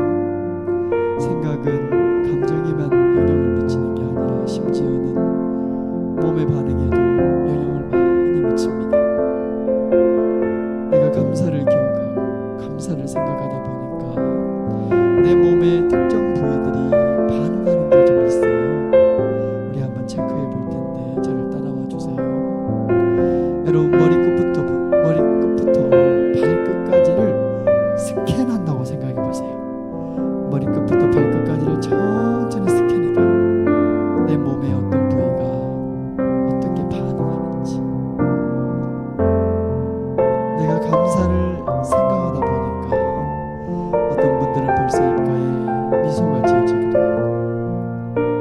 생각은 감정에만 영향을 미치는 게 아니라 심지어는 몸의 반응에도 영향을 많이 미칩니다. 내가 감사를 기억하고 감사를 생각하다 보니까 내 몸의 특정 부위들이 반응하는 게 좀 있어요. 우리 한번 체크해 볼 텐데 저를 따라와 주세요. 여러분, 머리끝부터 발끝까지를 스캔한다고 생각해 보세요. 머리끝부터 발끝까지를 천천히 스캔해봐요. 내 몸의 어떤 부위가 어떻게 반응하는지. 내가 감사를 생각하다 보니까 어떤 분들은 벌써 입가에 미소가 지어지기도 하고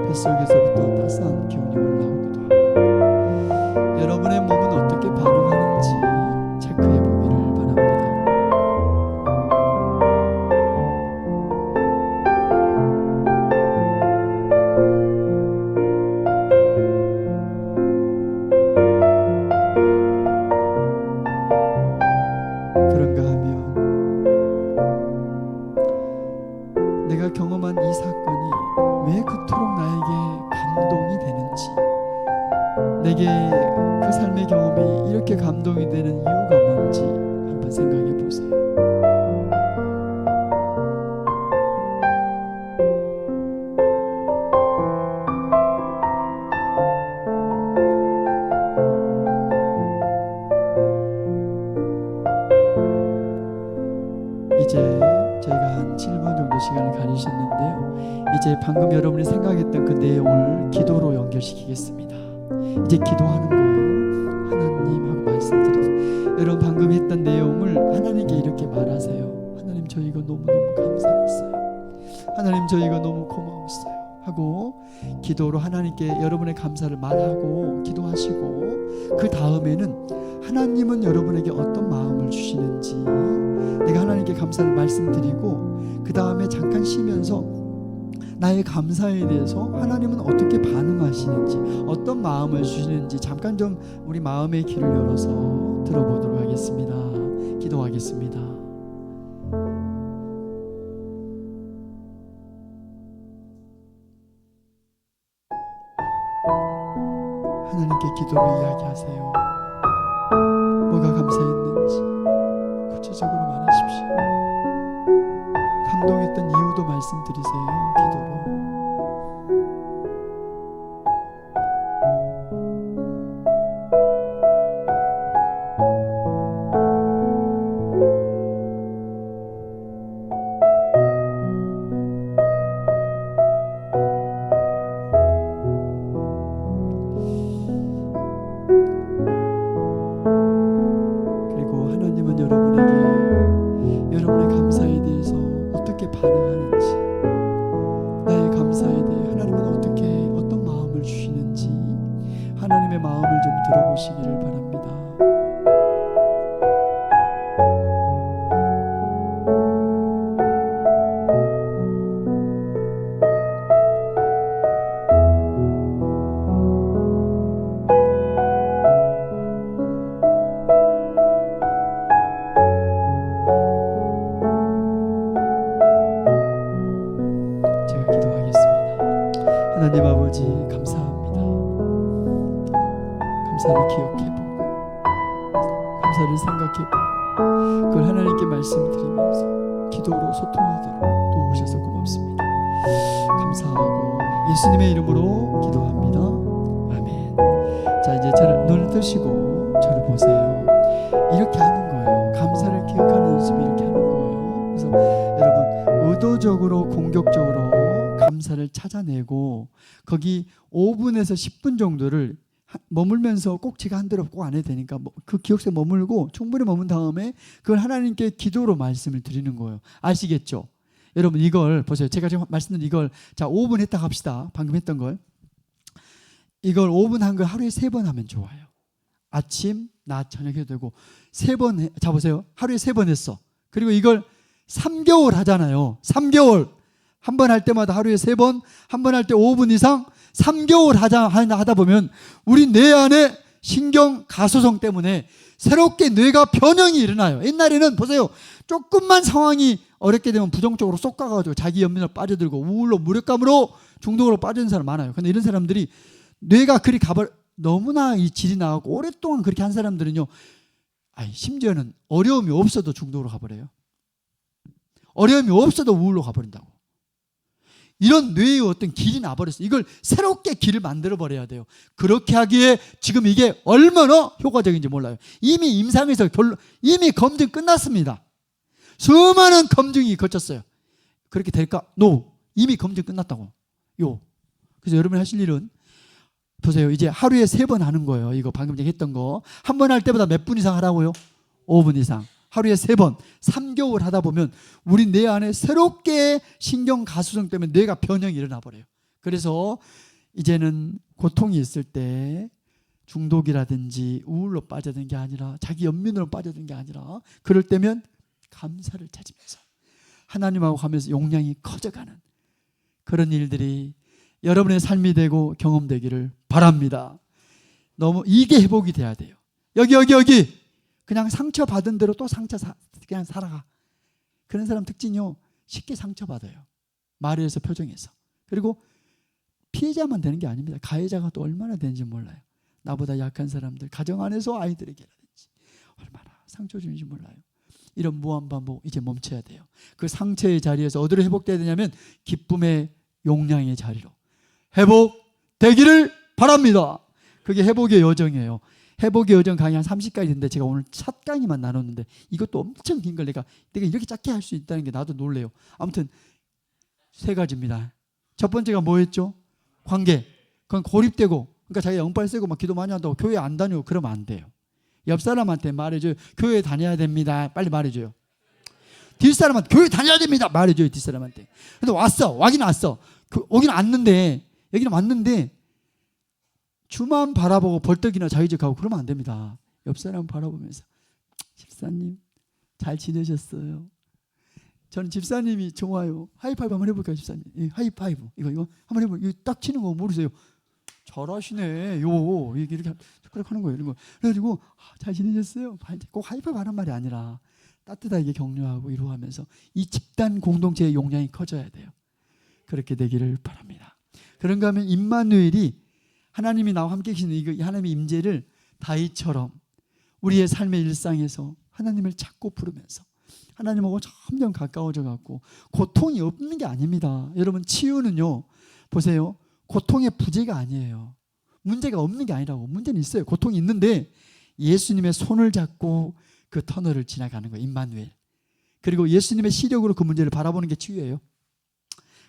뱃속에서부터 따스한 기운이 올라오기도 하고, 여러분의 몸은 어떻게 반응하는지 체크해 보기를 바랍니다. 그런가 하면 내가 경험한 이 사건이 왜 그토록 나에게 감동이 되는지, 내게 그 삶의 경험이 이렇게 감동이 되는 이유가 뭔지 한번 생각해 보세요. 이제 저희가 한 7분 정도 시간을 가지셨는데요. 이제 방금 여러분이 생각했던 그 내용을 기도로 연결시키겠습니다. 이제 기도하는 거예요. 하나님 하고 말씀드리세요. 여러분 방금 했던 내용을 하나님께 이렇게 말하세요. 하나님 저 이거 너무너무 감사했어요. 하나님 저 이거 너무 고마웠어요 하고 기도로 하나님께 여러분의 감사를 말하고 기도하시고, 그 다음에는 하나님은 여러분에게 어떤 마음을 주시는지 내가 하나님께 감사를 말씀드리고, 그 다음에 잠깐 쉬면서 나의 감사에 대해서 하나님은 어떻게 반응하시는지, 어떤 마음을 주시는지 잠깐 좀 우리 마음의 귀를 열어서 들어보도록 하겠습니다. 기도하겠습니다. 하나님께 기도로 이야기하세요. 뭐가 감사했는지 구체적으로 말하십시오. 감동했던 이유도 말씀드리세요. 기도로. 여러분의 감사에 대해서 어떻게 반응하는지, 나의 감사에 대해 하나님은 어떤 마음을 주시는지 하나님의 마음을 좀 들어보시기를 바랍니다. 하나님 아버지 감사합니다. 감사를 기억해보고 감사를 생각해보고 그걸 하나님께 말씀드리면서 기도로 소통하도록 도우셔서 고맙습니다. 감사하고 예수님의 이름으로 기도합니다. 아멘. 자, 이제 저를 눈을 뜨시고 저를 보세요. 이렇게 하는 거예요. 감사를 기억하는 연습이 이렇게 하는 거예요. 그래서 여러분 의도적으로 공격적으로 감사를 찾아내고 거기 5분에서 10분 정도를 머물면서 꼭 제가 한 대로 꼭 안 해도 되니까 그 기억 속에 머물고 충분히 머문 다음에 그걸 하나님께 기도로 말씀을 드리는 거예요. 아시겠죠? 여러분 이걸 보세요. 제가 지금 말씀드린 이걸 자 5분 했다 합시다. 방금 했던 걸 이걸 5분 한 걸 하루에 3번 하면 좋아요. 아침, 낮, 저녁 해도 되고 3번 자 보세요. 하루에 3번 했어. 그리고 이걸 3개월 하잖아요. 3개월 한 번 할 때마다 하루에 3번, 한 번 할 때 5분 이상 3개월 하다 보면 우리 뇌 안에 신경 가소성 때문에 새롭게 뇌가 변형이 일어나요. 옛날에는 보세요. 조금만 상황이 어렵게 되면 부정적으로 쏙 가가지고 자기 연민으로 빠져들고 우울로 무력감으로 중독으로 빠지는 사람 많아요. 근데 이런 사람들이 뇌가 그리 너무나 이 질이 나가고 오랫동안 그렇게 한 사람들은요, 심지어는 어려움이 없어도 중독으로 가버려요. 어려움이 없어도 우울로 가버린다고. 이런 뇌의 어떤 길이 나버렸어요. 이걸 새롭게 길을 만들어버려야 돼요. 그렇게 하기에 지금 이게 얼마나 효과적인지 몰라요. 이미 임상에서 이미 검증 끝났습니다. 수많은 검증이 거쳤어요. 그렇게 될까? No. 이미 검증 끝났다고. 그래서 여러분이 하실 일은 보세요. 이제 하루에 3번 하는 거예요. 이거 방금 얘기했던 거. 한 번 할 때보다 몇 분 이상 하라고요? 5분 이상. 하루에 3번 3개월 하다 보면 우리 뇌 안에 새롭게 신경 가수성 때문에 뇌가 변형이 일어나 버려요. 그래서 이제는 고통이 있을 때 중독이라든지 우울로 빠져든 게 아니라 자기 연민으로 빠져든 게 아니라 그럴 때면 감사를 찾으면서 하나님하고 가면서 용량이 커져가는 그런 일들이 여러분의 삶이 되고 경험되기를 바랍니다. 너무 이게 회복이 돼야 돼요. 여기 그냥 상처받은 대로 또 그냥 살아가. 그런 사람 특징이요. 쉽게 상처받아요. 말에서 표정에서. 그리고 피해자만 되는 게 아닙니다. 가해자가 또 얼마나 되는지 몰라요. 나보다 약한 사람들, 가정 안에서 아이들에게라든지 얼마나 상처 주는지 몰라요. 이런 무한반복 이제 멈춰야 돼요. 그 상처의 자리에서 어디로 회복돼야 되냐면 기쁨의 용량의 자리로 회복되기를 바랍니다. 그게 회복의 여정이에요. 회복의 여정 강의 한 30강이 있는데 제가 오늘 첫 강의만 나눴는데 이것도 엄청 긴 걸 내가 이렇게 짧게 할 수 있다는 게 나도 놀래요. 아무튼 3가지입니다. 첫 번째가 뭐였죠? 관계. 그건 고립되고, 그러니까 자기가 영빨 쓰고 막 기도 많이 한다고 교회 안 다니고 그러면 안 돼요. 옆 사람한테 말해줘요. 교회 다녀야 됩니다. 빨리 말해줘요. 뒷사람한테 교회 다녀야 됩니다. 말해줘요. 뒷사람한테. 근데 와긴 왔어. 오긴 왔는데, 여기는 왔는데 주만 바라보고 벌떡이나 자기적하고 그러면 안 됩니다. 옆 사람 바라보면서 집사님 잘 지내셨어요? 저는 집사님이 좋아요. 하이파이브 한번 해볼까요, 집사님? 예, 하이파이브 이거 한번 해볼까요? 이거 딱 치는 거 모르세요? 잘하시네. 이렇게 하는 거예요. 이런 거. 그래가지고 잘 지내셨어요? 꼭 하이파이브 하는 말이 아니라 따뜻하게 격려하고 위로하면서 이 집단 공동체의 용량이 커져야 돼요. 그렇게 되기를 바랍니다. 그런가 하면 임마누엘이 하나님이 나와 함께 계시는 이 하나님의 임재를 다윗처럼 우리의 삶의 일상에서 하나님을 찾고 부르면서 하나님하고 점점 가까워져 갖고 고통이 없는 게 아닙니다. 여러분 치유는요, 보세요. 고통의 부재가 아니에요. 문제가 없는 게 아니라고. 문제는 있어요. 고통이 있는데 예수님의 손을 잡고 그 터널을 지나가는 거예요. 임마누엘. 그리고 예수님의 시력으로 그 문제를 바라보는 게 치유예요.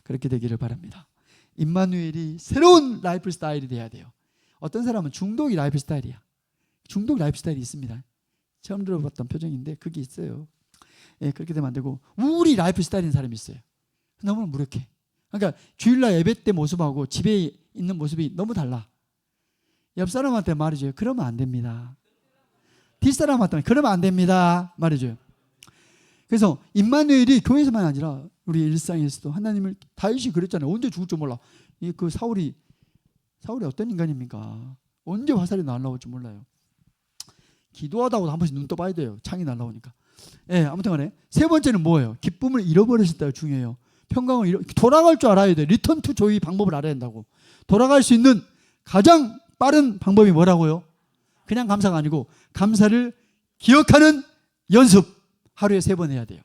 그렇게 되기를 바랍니다. 임마누엘이 새로운 라이프 스타일이 돼야 돼요. 어떤 사람은 중독이 라이프 스타일이야. 중독 라이프 스타일이 있습니다. 처음 들어봤던 표정인데 그게 있어요. 예, 그렇게 되면 안 되고 우울이 라이프 스타일인 사람이 있어요. 너무 무력해. 그러니까 주일날 예배 때 모습하고 집에 있는 모습이 너무 달라. 옆 사람한테 말해줘요. 그러면 안 됩니다. 뒷사람한테 그러면 안 됩니다. 말해줘요. 그래서 임마누엘이 교회에서만 아니라 우리 일상에서도 하나님을, 다윗이 그랬잖아요. 언제 죽을 줄 몰라. 그 사울이 어떤 인간입니까? 언제 화살이 날라올 줄 몰라요. 기도하다고도 한 번씩 눈 떠봐야 돼요. 창이 날라오니까. 예, 아무튼 간에 세 번째는 뭐예요? 기쁨을 잃어버렸을 때가 중요해요. 평강을 돌아갈 줄 알아야 돼. 리턴 투 조이 방법을 알아야 된다고. 돌아갈 수 있는 가장 빠른 방법이 뭐라고요? 그냥 감사가 아니고 감사를 기억하는 연습. 하루에 3번 해야 돼요.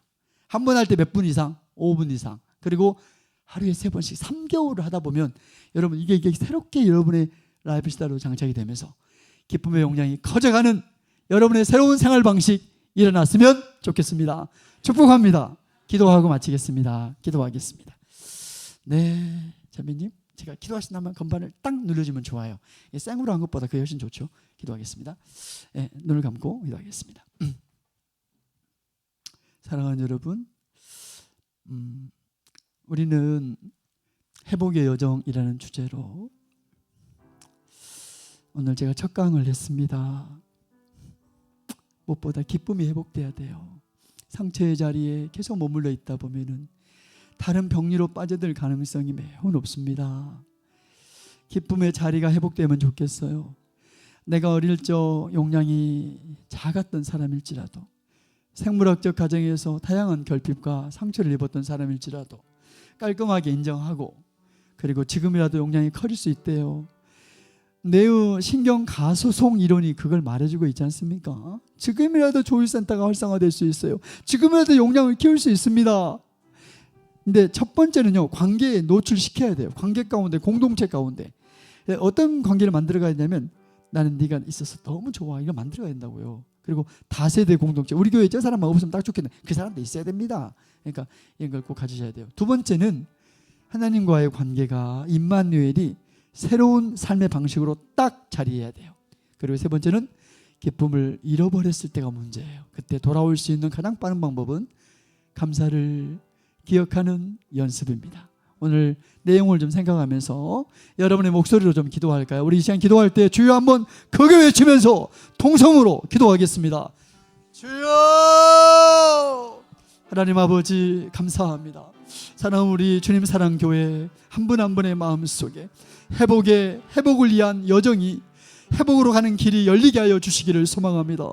한 번 할 때 몇 분 이상? 5분 이상. 그리고 하루에 3번씩 3개월을 하다 보면 여러분 이게 새롭게 여러분의 라이프 스타일로 장착이 되면서 기쁨의 용량이 커져가는 여러분의 새로운 생활 방식 일어났으면 좋겠습니다. 축복합니다. 기도하고 마치겠습니다. 기도하겠습니다. 네, 자매님, 제가 기도하신다면 건반을 딱 눌러주면 좋아요. 생으로 한 것보다 그게 훨씬 좋죠. 기도하겠습니다. 네, 눈을 감고 기도하겠습니다. 사랑하는 여러분, 우리는 회복의 여정이라는 주제로 오늘 제가 첫 강을 했습니다. 무엇보다 기쁨이 회복돼야 돼요. 상처의 자리에 계속 머물러 있다 보면은 다른 병리로 빠져들 가능성이 매우 높습니다. 기쁨의 자리가 회복되면 좋겠어요. 내가 어릴 적 용량이 작았던 사람일지라도, 생물학적 가정에서 다양한 결핍과 상처를 입었던 사람일지라도 깔끔하게 인정하고, 그리고 지금이라도 용량이 커질 수 있대요. 내의 신경가소송 이론이 그걸 말해주고 있지 않습니까? 지금이라도 조율센터가 활성화될 수 있어요. 지금이라도 용량을 키울 수 있습니다. 근데 첫 번째는요, 관계에 노출시켜야 돼요. 관계 가운데, 공동체 가운데. 어떤 관계를 만들어가야 되냐면, 나는 네가 있어서 너무 좋아, 이거 만들어가야 된다고요. 그리고 다세대 공동체. 우리 교회에 저 사람만 없으면 딱 좋겠네. 그 사람도 있어야 됩니다. 그러니까 이런 걸 꼭 가지셔야 돼요. 두 번째는 하나님과의 관계가 임마누엘이 새로운 삶의 방식으로 딱 자리해야 돼요. 그리고 세 번째는 기쁨을 잃어버렸을 때가 문제예요. 그때 돌아올 수 있는 가장 빠른 방법은 감사를 기억하는 연습입니다. 오늘 내용을 좀 생각하면서 여러분의 목소리로 좀 기도할까요? 우리 이 시간 기도할 때 주여 한번 크게 외치면서 통성으로 기도하겠습니다. 주여! 하나님 아버지 감사합니다. 사랑하는 우리 주님 사랑교회 한 분 한 분의 마음속에 회복을 위한 여정이, 회복으로 가는 길이 열리게 하여 주시기를 소망합니다.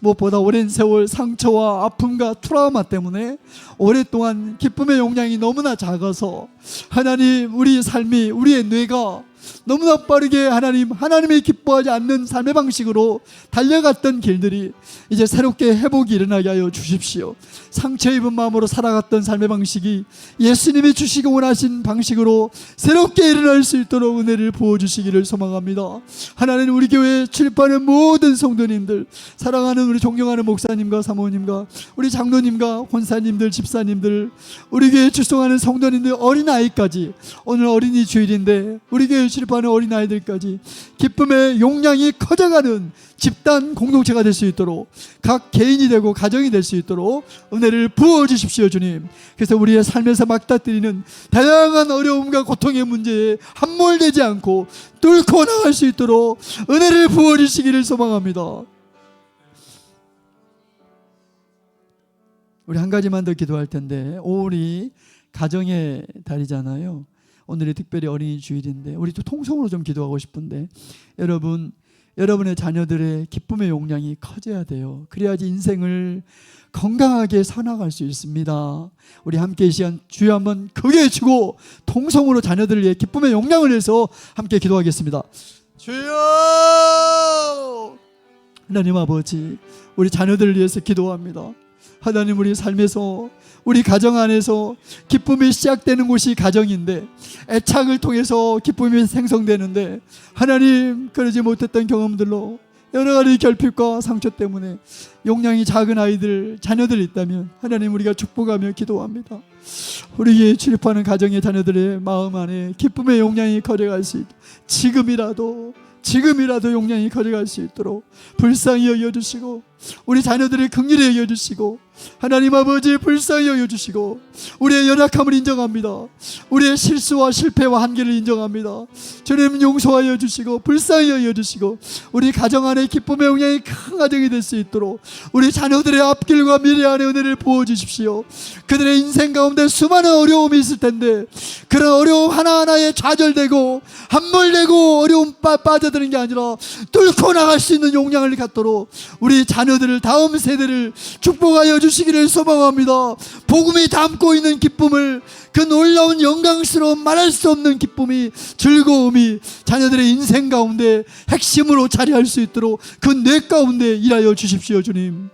무엇보다 오랜 세월 상처와 아픔과 트라우마 때문에 오랫동안 기쁨의 용량이 너무나 작아서 하나님, 우리의 삶이, 우리의 뇌가 너무나 빠르게 하나님이 기뻐하지 않는 삶의 방식으로 달려갔던 길들이 이제 새롭게 회복이 일어나게 하여 주십시오. 상처 입은 마음으로 살아갔던 삶의 방식이 예수님이 주시기 원하신 방식으로 새롭게 일어날 수 있도록 은혜를 부어주시기를 소망합니다. 하나님, 우리 교회에 출입하는 모든 성도님들, 사랑하는 우리 존경하는 목사님과 사모님과 우리 장로님과 권사님들, 집사님들, 우리 교회에 출석하는 성도님들, 어린아이까지, 오늘 어린이 주일인데 우리 교회에 출입하는 어린아이들까지 기쁨의 용량이 커져가는 집단 공동체가 될 수 있도록, 각 개인이 되고 가정이 될 수 있도록 은혜를 부어주십시오 주님. 그래서 우리의 삶에서 막다뜨리는 다양한 어려움과 고통의 문제에 함몰되지 않고 뚫고 나갈 수 있도록 은혜를 부어주시기를 소망합니다. 우리 한 가지만 더 기도할 텐데, 5월이 가정의 달이잖아요. 오늘이 특별히 어린이 주일인데 우리 또 통성으로 좀 기도하고 싶은데, 여러분의 자녀들의 기쁨의 용량이 커져야 돼요. 그래야지 인생을 건강하게 살아갈 수 있습니다. 우리 함께 이 시간 주여 한번 크게 외치고 통성으로 자녀들을 위해 기쁨의 용량을 위해서 함께 기도하겠습니다. 주여! 하나님 아버지, 우리 자녀들을 위해서 기도합니다. 하나님, 우리 삶에서, 우리 가정 안에서 기쁨이 시작되는 곳이 가정인데, 애착을 통해서 기쁨이 생성되는데, 하나님, 그러지 못했던 경험들로 여러 가지 결핍과 상처 때문에 용량이 작은 아이들, 자녀들이 있다면 하나님, 우리가 축복하며 기도합니다. 우리에게 출입하는 가정의 자녀들의 마음 안에 기쁨의 용량이 커져갈 수 있도록, 지금이라도 용량이 커져갈 수 있도록 불쌍히 여겨주시고, 우리 자녀들의 긍휼히 여겨주시고, 하나님 아버지 불쌍히 여겨주시고, 우리의 연약함을 인정합니다. 우리의 실수와 실패와 한계를 인정합니다. 주님, 용서하여 주시고 불쌍히 여겨주시고, 우리 가정 안에 기쁨의 용량이 큰 가정이 될 수 있도록 우리 자녀들의 앞길과 미래 안에 은혜를 부어주십시오. 그들의 인생 가운데 수많은 어려움이 있을 텐데, 그런 어려움 하나하나에 좌절되고 함몰되고 어려움 빠져드는 게 아니라 뚫고 나갈 수 있는 용량을 갖도록 우리 자녀들을, 다음 세대를 축복하여 주시기를 소망합니다. 복음이 담고 있는 기쁨을, 그 놀라운 영광스러운 말할 수 없는 기쁨이, 즐거움이 자녀들의 인생 가운데 핵심으로 자리할 수 있도록 그 뇌 가운데 일하여 주십시오 주님.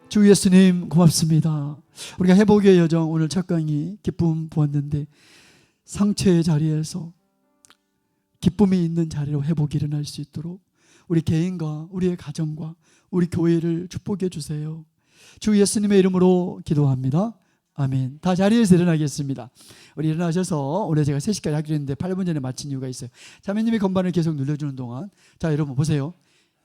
주 예수님 고맙습니다. 우리가 회복의 여정, 오늘 첫 강의 기쁨 보았는데, 상처의 자리에서 기쁨이 있는 자리로 회복이 일어날 수 있도록 우리 개인과 우리의 가정과 우리 교회를 축복해 주세요. 주 예수님의 이름으로 기도합니다. 아멘. 다 자리에서 일어나겠습니다. 우리 일어나셔서, 오늘 제가 3시까지 하기로 했는데 8분 전에 마친 이유가 있어요. 자매님이 건반을 계속 눌러주는 동안, 자 여러분 보세요.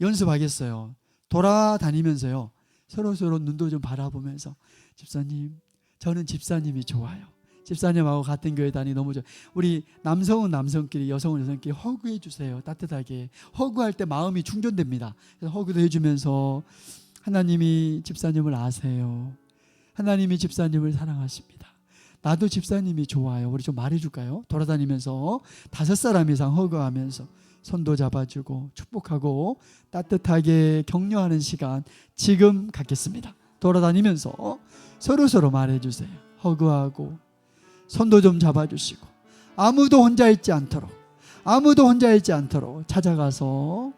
연습하겠어요. 돌아다니면서요, 서로 눈도 좀 바라보면서, 집사님, 저는 집사님이 좋아요. 집사님하고 같은 교회 다니 너무 좋아요. 우리 남성은 남성끼리, 여성은 여성끼리 허그해 주세요. 따뜻하게. 허그할 때 마음이 충전됩니다. 그래서 허그도 해주면서, 하나님이 집사님을 아세요. 하나님이 집사님을 사랑하십니다. 나도 집사님이 좋아요. 우리 좀 말해줄까요? 돌아다니면서 5사람 이상 허그하면서 손도 잡아주고 축복하고 따뜻하게 격려하는 시간 지금 갖겠습니다. 돌아다니면서 서로 말해주세요. 허그하고 손도 좀 잡아주시고, 아무도 혼자 있지 않도록 찾아가서